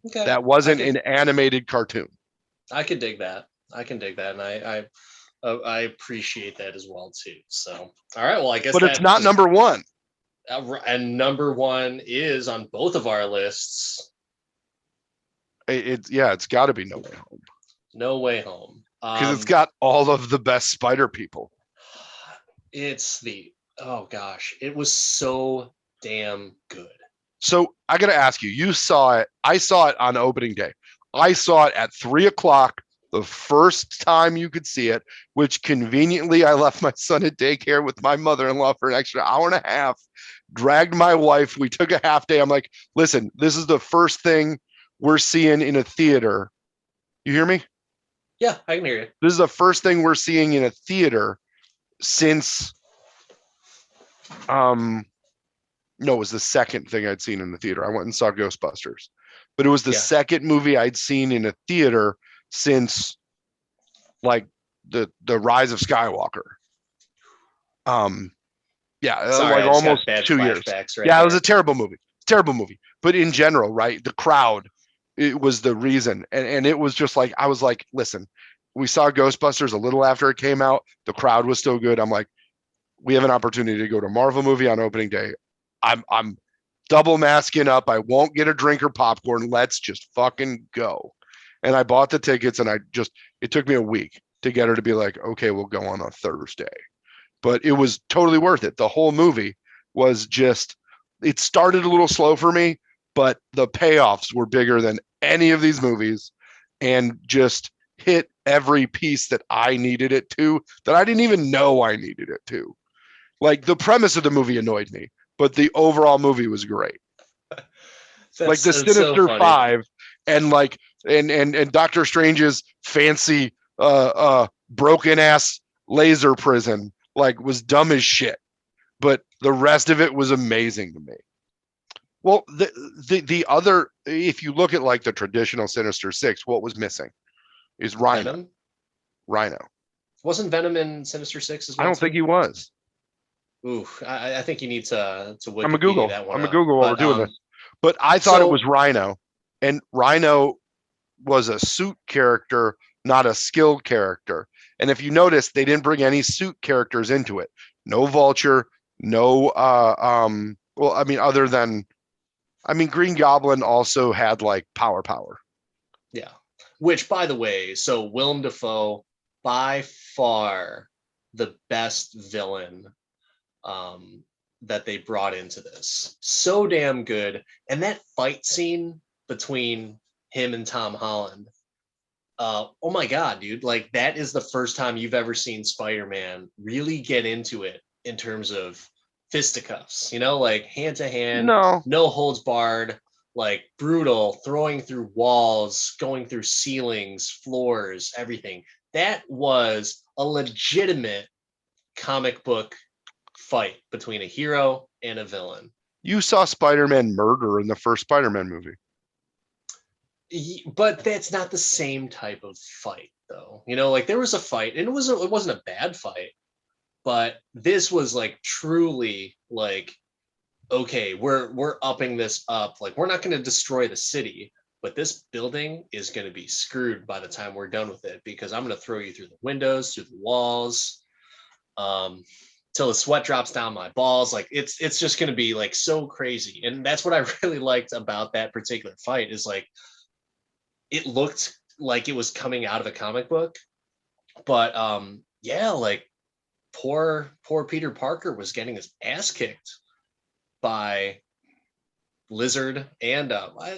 Okay. that wasn't an animated cartoon. I could dig that. I can dig that, and I appreciate that as well too. So, all right. Well, I guess But it's that not just number one. and number one is on both of our lists. It's got to be No Way Home No Way Home. because it's got all of the best Spider people. It's the oh gosh, it was so damn good. So I got to ask you, you saw it. I saw it on opening day. I saw it at 3:00, the first time you could see it, which conveniently I left my son at daycare with my mother-in-law for an extra hour and a half, dragged my wife. We took a half day. I'm like, listen, this is the first thing we're seeing in a theater. You hear me? Yeah, I can hear you. This is the first thing we're seeing in a theater since no, it was the second thing I'd seen in the theater. I went and saw Ghostbusters, but it was the second movie I'd seen in a theater since like the Rise of Skywalker. Sorry, like I just almost got bad 2 years. flashbacks right Yeah, there. it was a terrible movie. Terrible movie. But in general, right, the crowd, it was the reason, and it was just like I was like, listen, we saw Ghostbusters a little after it came out. The crowd was still good. I'm like, we have an opportunity to go to a Marvel movie on opening day. I'm double masking up. I won't get a drink or popcorn. Let's just fucking go. And I bought the tickets, and it took me a week to get her to be like, okay, we'll go on a Thursday. But it was totally worth it. The whole movie was just, it started a little slow for me, but the payoffs were bigger than any of these movies and just hit every piece that I needed it to, that I didn't even know I needed it to. Like the premise of the movie annoyed me, but the overall movie was great. Like the Sinister so Five and like and Doctor Strange's fancy broken ass laser prison like was dumb as shit. But the rest of it was amazing to me. Well, the other, if you look at like the traditional Sinister Six, what was missing is Rhino. Venom? Rhino. Wasn't Venom in Sinister Six as well? I don't think he was. Ooh, I think you need to I'm a Wikipedia Google. that one I'm a up. Google while we're doing this. But I thought it was Rhino, and Rhino was a suit character, not a skill character. And if you notice, they didn't bring any suit characters into it. No Vulture, no well, I mean, other than Green Goblin also had like power. Yeah. Which, by the way, so Willem Dafoe, by far the best villain that they brought into this. So damn good. And that fight scene between him and Tom Holland, oh my God, dude. Like, that is the first time you've ever seen Spider-Man really get into it in terms of fisticuffs, like hand to hand, no holds barred, like brutal, throwing through walls, going through ceilings, floors, everything. That was a legitimate comic book fight between a hero and a villain. You saw Spider-Man murder in the first Spider-Man movie. But that's not the same type of fight, though. Like there was a fight, and it wasn't a bad fight, but this was like truly like, okay, we're upping this up. Like, we're not going to destroy the city, but this building is going to be screwed by the time we're done with it, because I'm going to throw you through the windows, through the walls, till the sweat drops down my balls. Like, it's just going to be like so crazy. And that's what I really liked about that particular fight, is like, it looked like it was coming out of a comic book, but yeah, like poor Peter Parker was getting his ass kicked by Lizard, and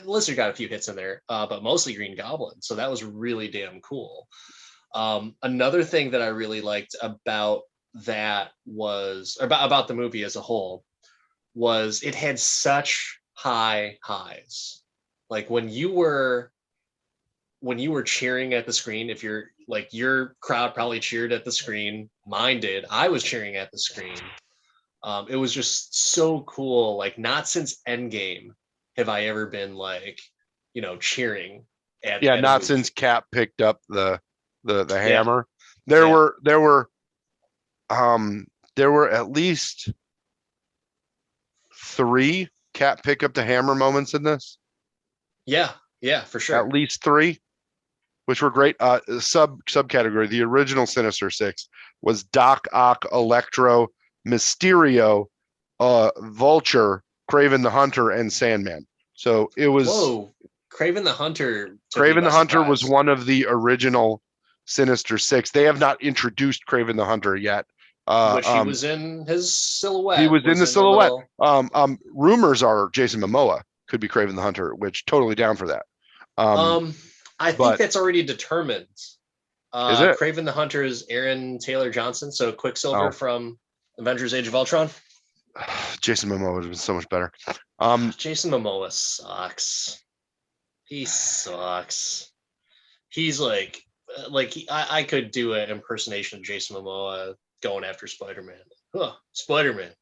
Lizard got a few hits in there, but mostly Green Goblin. So that was really damn cool. Another thing that I really liked about that was about the movie as a whole was it had such high highs. Like when you were cheering at the screen, if you're like, your crowd probably cheered at the screen, mine did. I was cheering at the screen. It was just so cool. Like, not since Endgame have I ever been like, cheering at. Yeah, at not since Cap picked up the hammer. There were at least 3 cat pick up the hammer moments in this? Yeah, for sure. At least 3, which were great. Subcategory. The original Sinister Six was Doc Ock, Electro, Mysterio, Vulture, Craven the Hunter, and Sandman. So it was. Whoa, Craven the Hunter took me Craven by the Hunter was surprise. one of the original Sinister Six. They have not introduced Craven the Hunter yet. Which he was in his silhouette. He was in the silhouette. Little... Rumors are Jason Momoa could be Craven the Hunter, which totally down for that. I think that's already determined. Is it? Craven the Hunter is Aaron Taylor Johnson, so Quicksilver from Avengers: Age of Ultron. Jason Momoa would have been so much better. Jason Momoa sucks. He sucks. He's like I could do an impersonation of Jason Momoa going after Spider-Man. Huh, Spider-Man.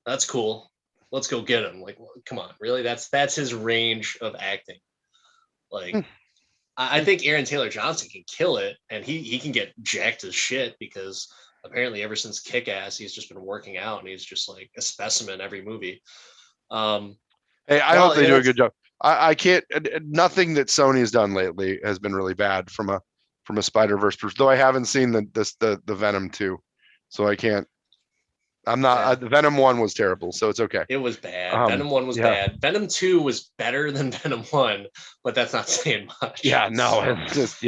That's cool. Let's go get him. Like, come on, really? That's his range of acting. Like, I think Aaron Taylor Johnson can kill it, and he can get jacked as shit because apparently ever since Kick-Ass, he's just been working out, and he's just like a specimen every movie. Hey, I hope they do a good job. I can't. Nothing that Sony has done lately has been really bad from a Spider-Verse perspective. Though I haven't seen the Venom 2, so I can't. I'm not. The Venom 1 was terrible, so it's okay. It was bad. Venom 1 was bad. Venom 2 was better than Venom 1, but that's not saying much. Yeah, no, it's just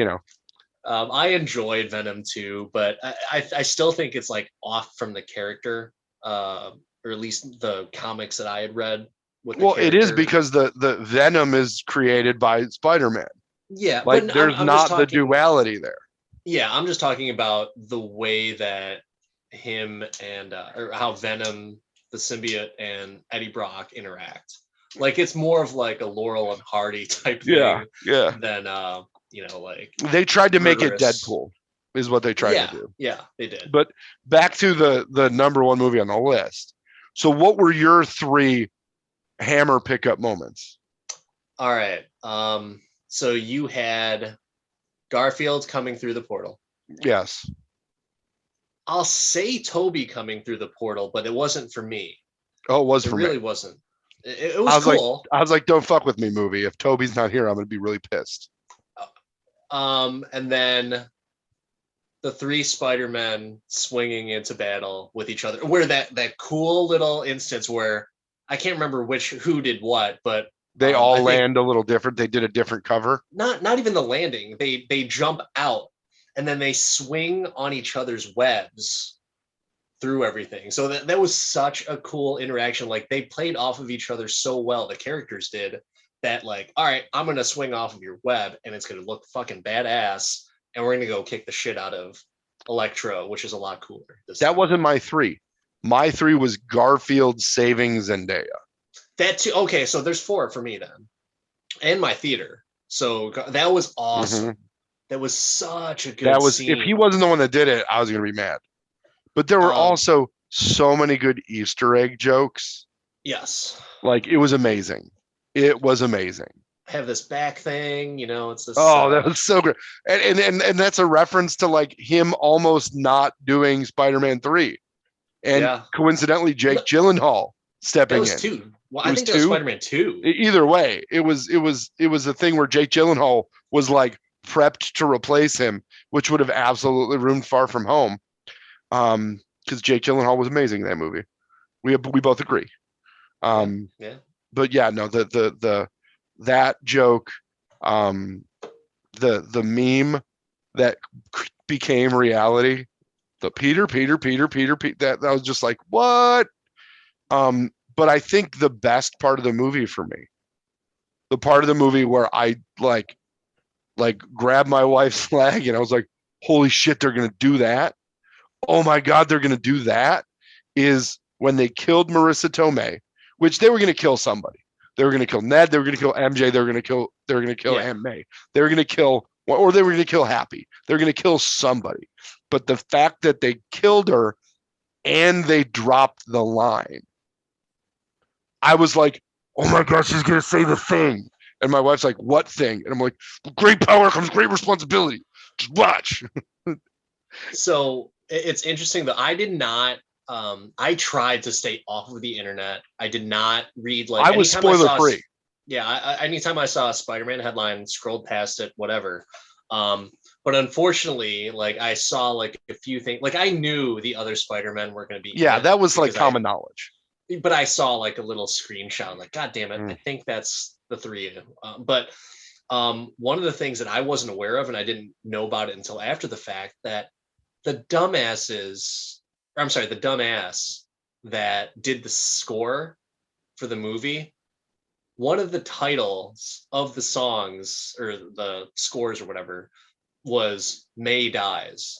I enjoyed Venom 2, but I still think it's like off from the character, or at least the comics that I had read. Well, it is because the Venom is created by Spider-Man. Yeah, like but there's not the duality there. Yeah, I'm just talking about the way that him and or how Venom, the symbiote, and Eddie Brock interact. Like it's more of like a Laurel and Hardy type thing. Yeah. Than like they tried to make it Deadpool, is what they tried to do. Yeah, they did. But back to the number 1 movie on the list. So what were your 3 hammer pickup moments? All right. So you had Garfield coming through the portal. Yes. I'll say Toby coming through the portal, but it wasn't for me. Oh, it was for me. It really wasn't. It was cool. I was like, don't fuck with me, movie. If Toby's not here, I'm going to be really pissed. And then the 3 Spider-Men swinging into battle with each other, where that cool little instance where I can't remember who did what, but they all land a little different. They did a different cover. Not even the landing. They jump out and then they swing on each other's webs through everything. So that was such a cool interaction. Like they played off of each other so well, the characters did, that like, all right, I'm gonna swing off of your web and it's gonna look fucking badass, and we're gonna go kick the shit out of Electro, which is a lot cooler. That wasn't my 3. My 3 was Garfield saving Zendaya. That too. Okay, so there's 4 for me then, and my theater. So that was awesome. Mm-hmm. That was such a good scene. If he wasn't the one that did it, I was gonna be mad. But there were also so many good Easter egg jokes. Yes. Like it was amazing. It was amazing. Have this back thing, it's this. Oh, that was so great. And that's a reference to like him almost not doing Spider-Man 3. And coincidentally, Jake Gyllenhaal stepping in. That was 2. Well, I think that was Spider-Man 2. Either way, it was a thing where Jake Gyllenhaal was like prepped to replace him, which would have absolutely ruined Far From Home. Because Jake Gyllenhaal was amazing in that movie. We both agree. But yeah, no, that joke, the meme that became reality, the Peter, that was just like, what? But I think the best part of the movie for me, the part of the movie where I like grabbed my wife's leg and I was like, holy shit, they're gonna do that. Oh my God, they're gonna do that, is when they killed Marissa Tomei, which they were gonna kill somebody. They were gonna kill Ned, they were gonna kill MJ, they were gonna kill Aunt May. They were gonna kill, or they were gonna kill Happy. They're gonna kill somebody. But the fact that they killed her and they dropped the line, I was like, oh my God, she's gonna say the thing. And my wife's like, what thing? And I'm like, great power comes great responsibility. Just watch. So it's interesting that I did not I tried to stay off of the internet. I did not read like I was anytime I spoiler saw free. yeah, anytime I saw a Spider-Man headline, scrolled past it, whatever. But unfortunately, like I saw like a few things, like I knew the other Spider-Men were going to be in Yeah, it that was like because common knowledge. but I saw like a little screenshot, like, God damn it, I Mm. think that's the three of them. But one of the things that I wasn't aware of, and I didn't know about it until after the fact, that the dumbasses, or I'm sorry, the dumbass that did the score for the movie, one of the titles of the songs or the scores or whatever was May Dies.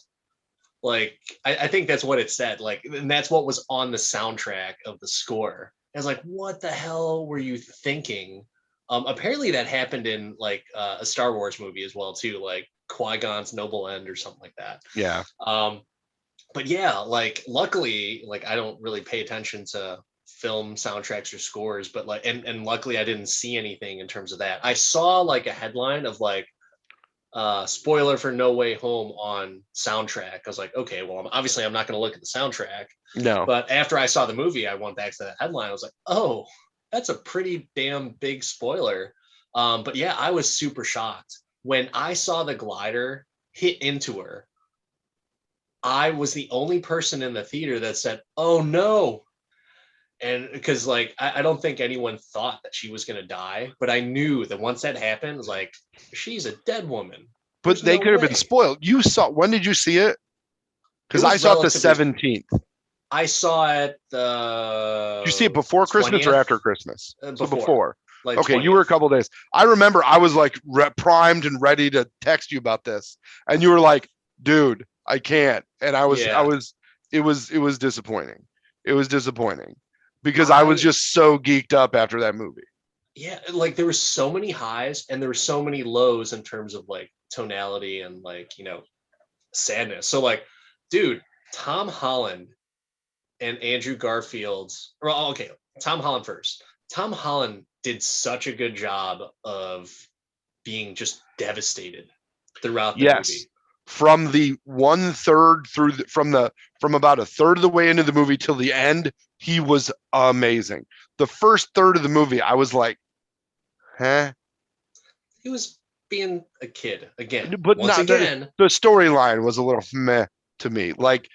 Like, I think that's what it said. Like, and that's what was on the soundtrack of the score. I was like, what the hell were you thinking? Apparently that happened in like a Star Wars movie as well too, like Qui-Gon's Noble End or something like that. Yeah. But yeah, like luckily, like I don't really pay attention to film soundtracks or scores, but like and luckily I didn't see anything in terms of that. I saw like a headline of like spoiler for No Way Home on soundtrack. I was like, okay, well, obviously I'm not going to look at the soundtrack. No. But after I saw the movie, I went back to that headline. I was like, oh, that's a pretty damn big spoiler. But yeah, I was super shocked when I saw the glider hit into her. I was the only person in the theater that said, oh no. And because like I don't think anyone thought that she was gonna die, but I knew that once that happened, like she's a dead woman. But There's they no could have been way. spoiled. You saw, when did you see it? It Because I was saw it the relatively. 17th. I saw it Did you see it the before Christmas or 20th after Christmas? So before, before. like Okay, you were a 20th. couple days. I remember I was like primed and ready to text you about this, and you were like, "Dude, I can't." And Yeah, it was disappointing. It was disappointing because I was I just so geeked up after that movie. yeah, like there were so many highs and there were so many lows in terms of like tonality and like sadness. So like, dude, Tom Holland and Andrew Garfield. Well, okay, Tom Holland first. Tom Holland did such a good job of being just devastated throughout the Yes, movie. from the 1/3 through from about a third of the way into the movie till the end, he was amazing. The first third of the movie, I was like, huh? He was being a kid again. But Once not again, the storyline was a little meh to me. Like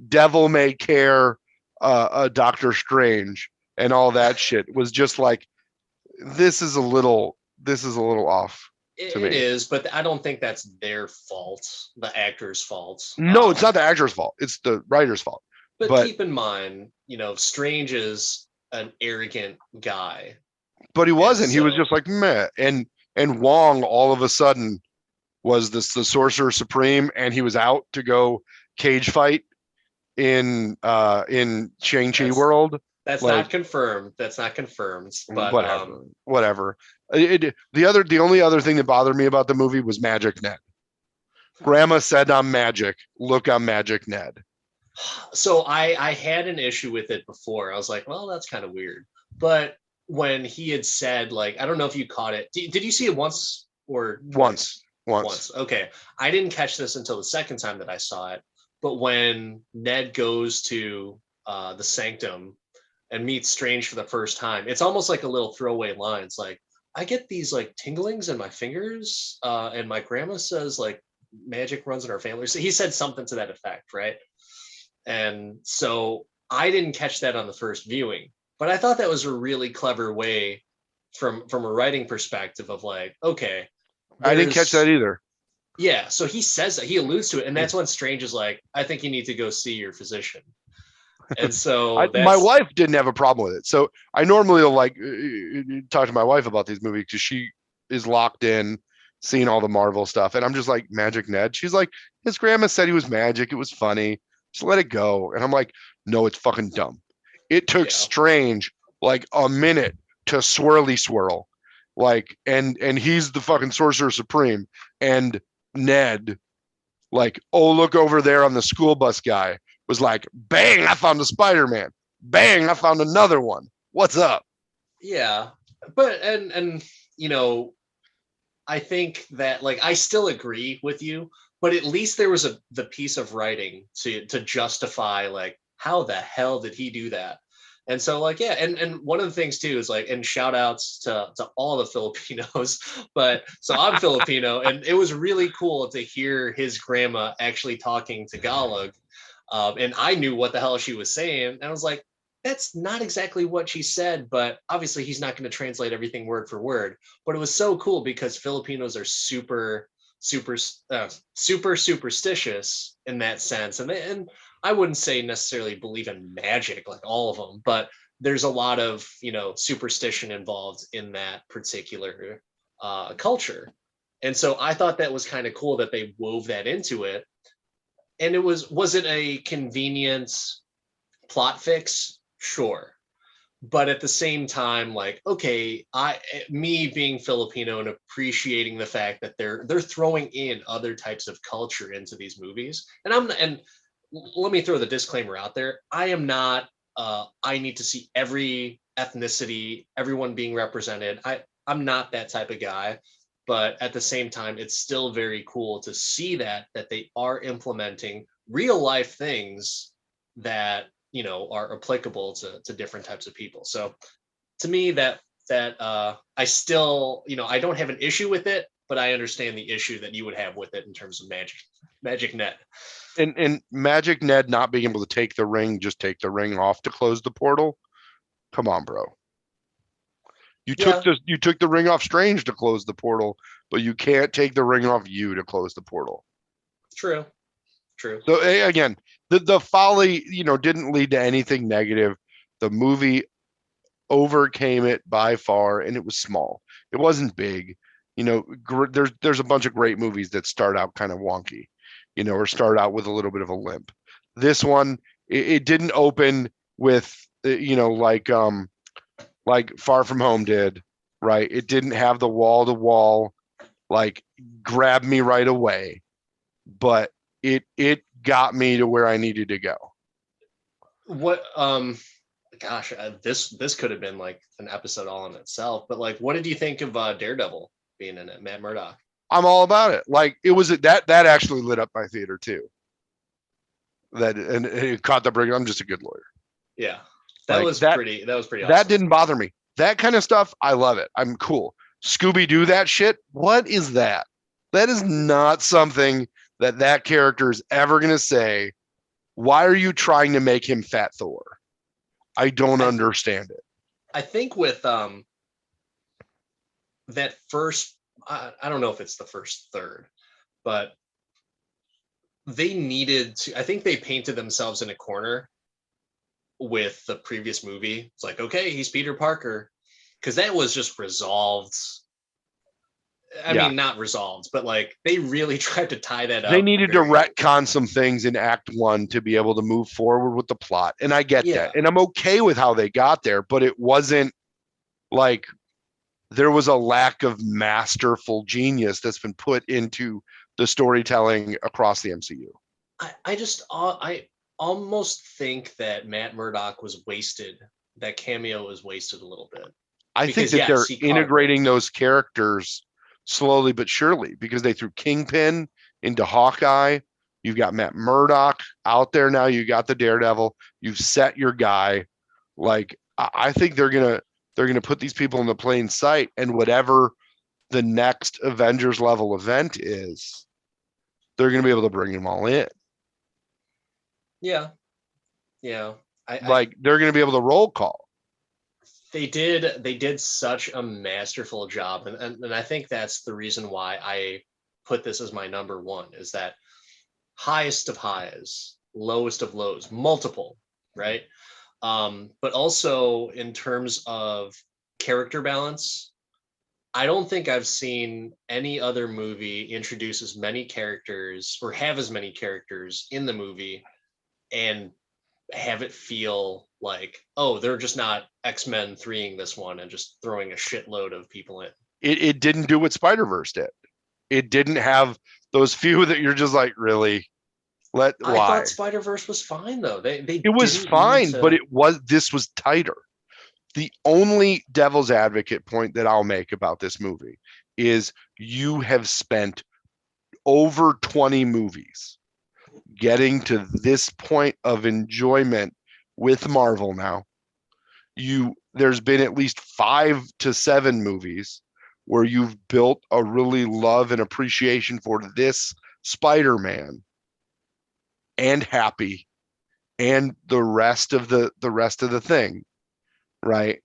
Devil May Care, Doctor Strange, and all that shit was just like this is a little off to it me. is, but I don't think that's their fault, the actor's fault. No, it's not the actor's fault. It's the writer's fault. But But keep in mind, Strange is an arrogant guy, he and wasn't. He was so just like meh. And Wong all of a sudden was the sorcerer supreme, and he was out to go cage fight in Shang-Chi that's world. that's Like not confirmed. That's not confirmed. But whatever. The only other thing that bothered me about the movie was Magic Ned. Grandma said I'm magic. Look, I'm Magic Ned. so I had an issue with it before. I was like, well, that's kind of weird. But when he had said, like, I don't know if you caught it. Did you see it once or Once, twice? once. Once. Okay. I didn't catch this until the second time that I saw it. But when Ned goes to the sanctum and meets Strange for the first time, it's almost like a little throwaway line. It's like, I get these like tinglings in my fingers, and my grandma says like magic runs in our family. So he said something to that effect, right? And so I didn't catch that on the first viewing, but I thought that was a really clever way from a writing perspective of like, okay, I didn't catch that there's either. yeah, so he says that he alludes to it, and that's when Strange is like, I think you need to go see your physician. And so My that's wife didn't have a problem with it. So I normally will like talk to my wife about these movies because she is locked in, seeing all the Marvel stuff, and I'm just like Magic Ned. She's like, his grandma said he was magic. It was funny. Just let it go. And I'm like, no, it's fucking dumb. It took yeah. Strange like a minute to swirly swirl, like, and he's the fucking sorcerer supreme, and Ned, like, oh, look over there on the school bus guy, was like, bang, I found a Spider-Man. Bang, I found another one. What's up? Yeah. But and I think that like I still agree with you, but at least there was the piece of writing to justify like how the hell did he do that? And so like, yeah, and one of the things too is like, and shout outs to all the Filipinos, but so I'm Filipino, and it was really cool to hear his grandma actually talking Tagalog. And I knew what the hell she was saying. And I was like, that's not exactly what she said, but obviously he's not going to translate everything word for word. But it was so cool because Filipinos are super superstitious in that sense, and I wouldn't say necessarily believe in magic like all of them, but there's a lot of superstition involved in that particular culture. And so I thought that was kind of cool that they wove that into it. And was it a convenient plot fix? Sure. But at the same time, like, okay, me being Filipino and appreciating the fact that they're throwing in other types of culture into these movies. And let me throw the disclaimer out there. I am not I need to see every ethnicity, everyone being represented. I'm not that type of guy. But at the same time, it's still very cool to see that they are implementing real life things that are applicable to different types of people. So to me, that I still, I don't have an issue with it, but I understand the issue that you would have with it in terms of magic net. And Magic Ned not being able to take the ring, just take the ring off to close the portal. Come on, bro. Yeah, You took the ring off Strange to close the portal, but you can't take the ring off you to close the portal. true. So again, the folly, didn't lead to anything negative. The movie overcame it by far, and it was small. It wasn't big. There's a bunch of great movies that start out kind of wonky, or start out with a little bit of a limp. This one, it didn't open with, like Far From Home did, right? It didn't have the wall to wall, like grab me right away, but it got me to where I needed to go. What gosh, this could have been like an episode all in itself. But like, what did you think of Daredevil being in it, Matt Murdock? I'm all about it. Like it was that actually lit up my theater too. That and it caught the break. I'm just a good lawyer. Yeah, that Like was pretty. That was pretty that awesome. didn't bother me. That kind of stuff, I love it. I'm cool. Scooby Doo that shit. What is that? That is not something that character is ever gonna say. Why are you trying to make him Fat Thor? I don't understand it. I think with that first, I don't know if it's the first third, but they needed to. I think they painted themselves in a corner with the previous movie. It's like, okay, he's Peter Parker, because that was just resolved. I Yeah. mean, not resolved, but like they really tried to tie that up. They needed to retcon some things in Act 1 to be able to move forward with the plot. And I get that. And I'm okay with how they got there, but it wasn't like there was a lack of masterful genius that's been put into the storytelling across the MCU. I almost think that Matt Murdock was wasted. That cameo was wasted a little bit. I think that they're integrating those characters slowly but surely, because they threw Kingpin into Hawkeye. You've got Matt Murdock out there now. You got the Daredevil. You've set your guy. Like I think they're gonna put these people in the plain sight, and whatever the next Avengers level event is, they're gonna be able to bring them all in. Yeah. They're gonna be able to roll call. They did such a masterful job, and I think that's the reason why I put this as my number one, is that highest of highs, lowest of lows, multiple, right? But also in terms of character balance, I don't think I've seen any other movie introduce as many characters or have as many characters in the movie and have it feel like, oh, they're just not X-Men 3ing this one and just throwing a shitload of people in. It didn't do what Spider-Verse did. It didn't have those few that you're just like, really? I thought Spider-Verse was fine though. It was fine, but this was tighter. The only devil's advocate point that I'll make about this movie is you have spent over 20 movies getting to this point of enjoyment with Marvel now. There's been at least 5 to 7 movies where you've built a really love and appreciation for this Spider-Man and Happy and the rest of the thing, right?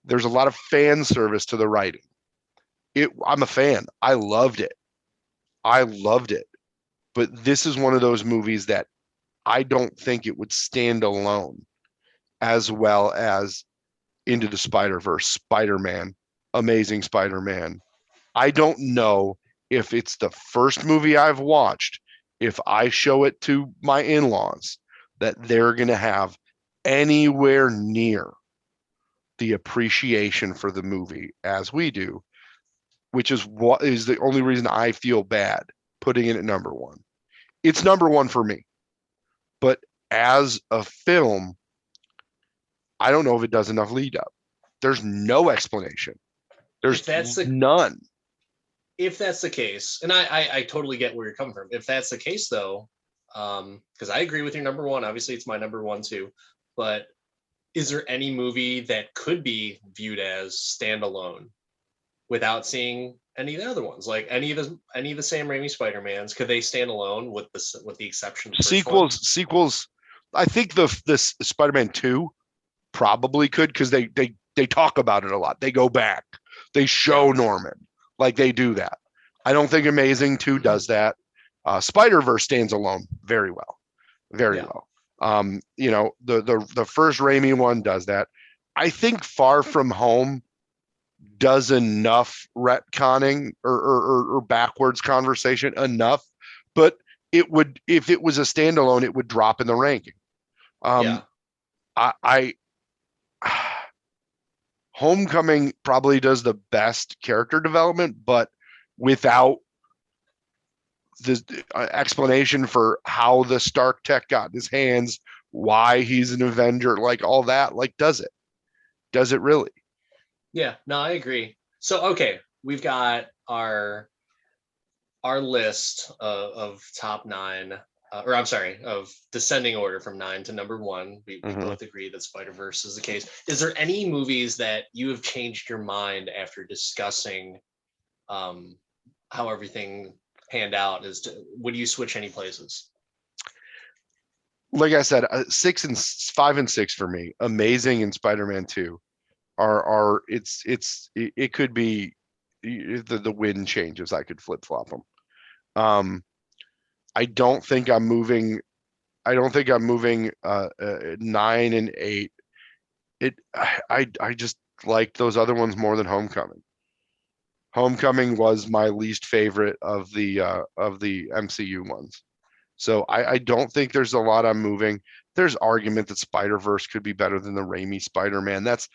There's a lot of fan service to the writing. I'm a fan. I loved it. But this is one of those movies that I don't think it would stand alone as well as Into the Spider-Verse, Spider-Man, Amazing Spider-Man. I don't know if it's the first movie I've watched, if I show it to my in-laws, that they're going to have anywhere near the appreciation for the movie as we do, which is what is the only reason I feel bad putting it at number 1. It's number 1 for me. But as a film, I don't know if it does enough lead up. There's no explanation. There's none. If that's the case, and I totally get where you're coming from. If that's the case, though, because I agree with your number 1. Obviously, it's my number 1 too. But is there any movie that could be viewed as standalone without seeing any of the other ones? Like any of the Sam Raimi Spider-Mans, could they stand alone with the exception of sequels? I think this Spider-Man 2 probably could, because they talk about it a lot. They go back. They show Norman. Like, they do that. I don't think Amazing 2 does that. Spider-Verse stands alone very well. Very well. The first Raimi one does that. I think Far From Home does enough retconning or backwards conversation enough, but it would, if it was a standalone, it would drop in the ranking. I Homecoming probably does the best character development, but without the explanation for how the Stark tech got in his hands, why he's an Avenger, like all that, like, does it really? Yeah, no, I agree. So, okay, we've got our list of top 9, or I'm sorry, of descending order from 9 to number 1. We both agree that Spider-Verse is the case. Is there any movies that you have changed your mind after discussing how everything panned out? Would you switch any places? Like I said, 5 and 6 for me, Amazing and Spider-Man 2 are it could be, the wind changes, I could flip-flop them. I don't think I'm moving 9 and 8. I just liked those other ones more than Homecoming. Homecoming was my least favorite of the MCU ones. So I don't think there's a lot I'm moving. There's argument that Spider-Verse could be better than the Raimi Spider-Man. That's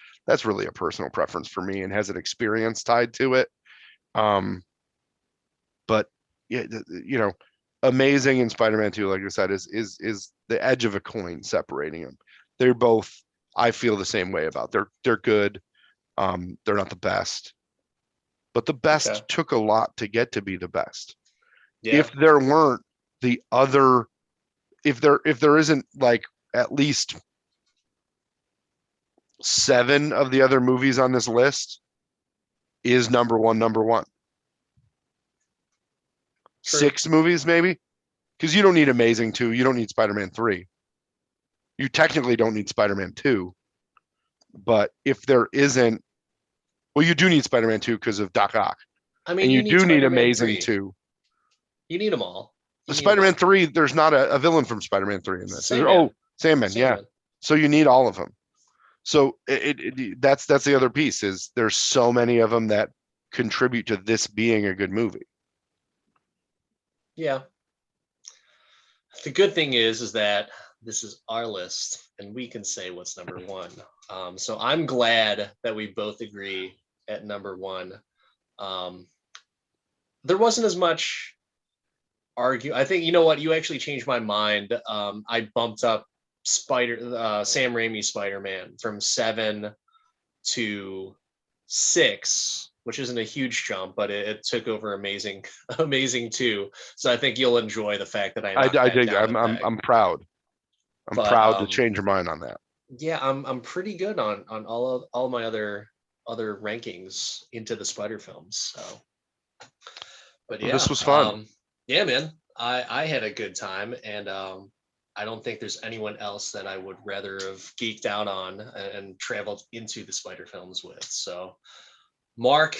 really a personal preference for me and has an experience tied to it. But yeah, Amazing and Spider-Man 2, like I said, is the edge of a coin separating them. They're both, I feel the same way about. They're good. They're not the best, but the best took a lot to get to be the best. Yeah. If there weren't the other, if there isn't like at least 7 of the other movies on this list, is number one. True. 6 movies maybe, because you don't need Amazing 2, you don't need Spider-Man 3, you technically don't need Spider-Man 2, but if there isn't, well, you do need Spider-Man 2 because of Doc Ock. I mean, and you do need Amazing 2. You need them all. Spider-Man 3, there's not a villain from Spider-Man 3 in this. Sandman, yeah. So you need all of them. So that's the other piece, is there's so many of them that contribute to this being a good movie. Yeah. The good thing is that this is our list and we can say what's number 1. So I'm glad that we both agree at number 1. There wasn't as much I think, you know what, you actually changed my mind. I bumped up Sam Raimi Spider-Man from 7 to 6 which isn't a huge jump, but it took over Amazing 2. So I think you'll enjoy the fact that I knocked I that dig. down a peg. I'm proud. I'm But proud to change your mind on that. yeah, I'm pretty good on all my other rankings into the Spider films. So, but Well, yeah, this was fun. yeah, man, I had a good time, and I don't think there's anyone else that I would rather have geeked out on and traveled into the Spider films with. So, Mark,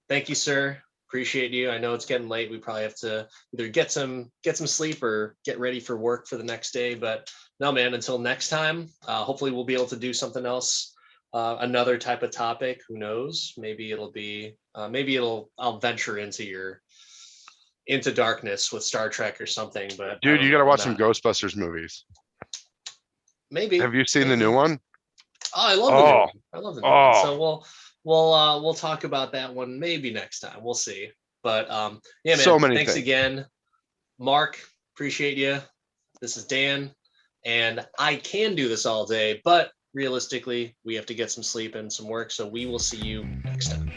thank you, sir. Appreciate you. I know it's getting late. We probably have to either get some sleep or get ready for work for the next day. But no, man, until next time, hopefully we'll be able to do something else, another type of topic. Who knows? Maybe it'll be, I'll venture into darkness with Star Trek or something. But I Dude, don't you got to know. watch some Ghostbusters movies. Maybe. Have you seen the new one? Oh, I love the new Oh, one. I love the new one. oh, So we'll talk about that one maybe next time. We'll see. But yeah, so man. many Thanks things. again, Mark. Appreciate you. This is Dan, and I can do this all day, but realistically, we have to get some sleep and some work. So we will see you next time.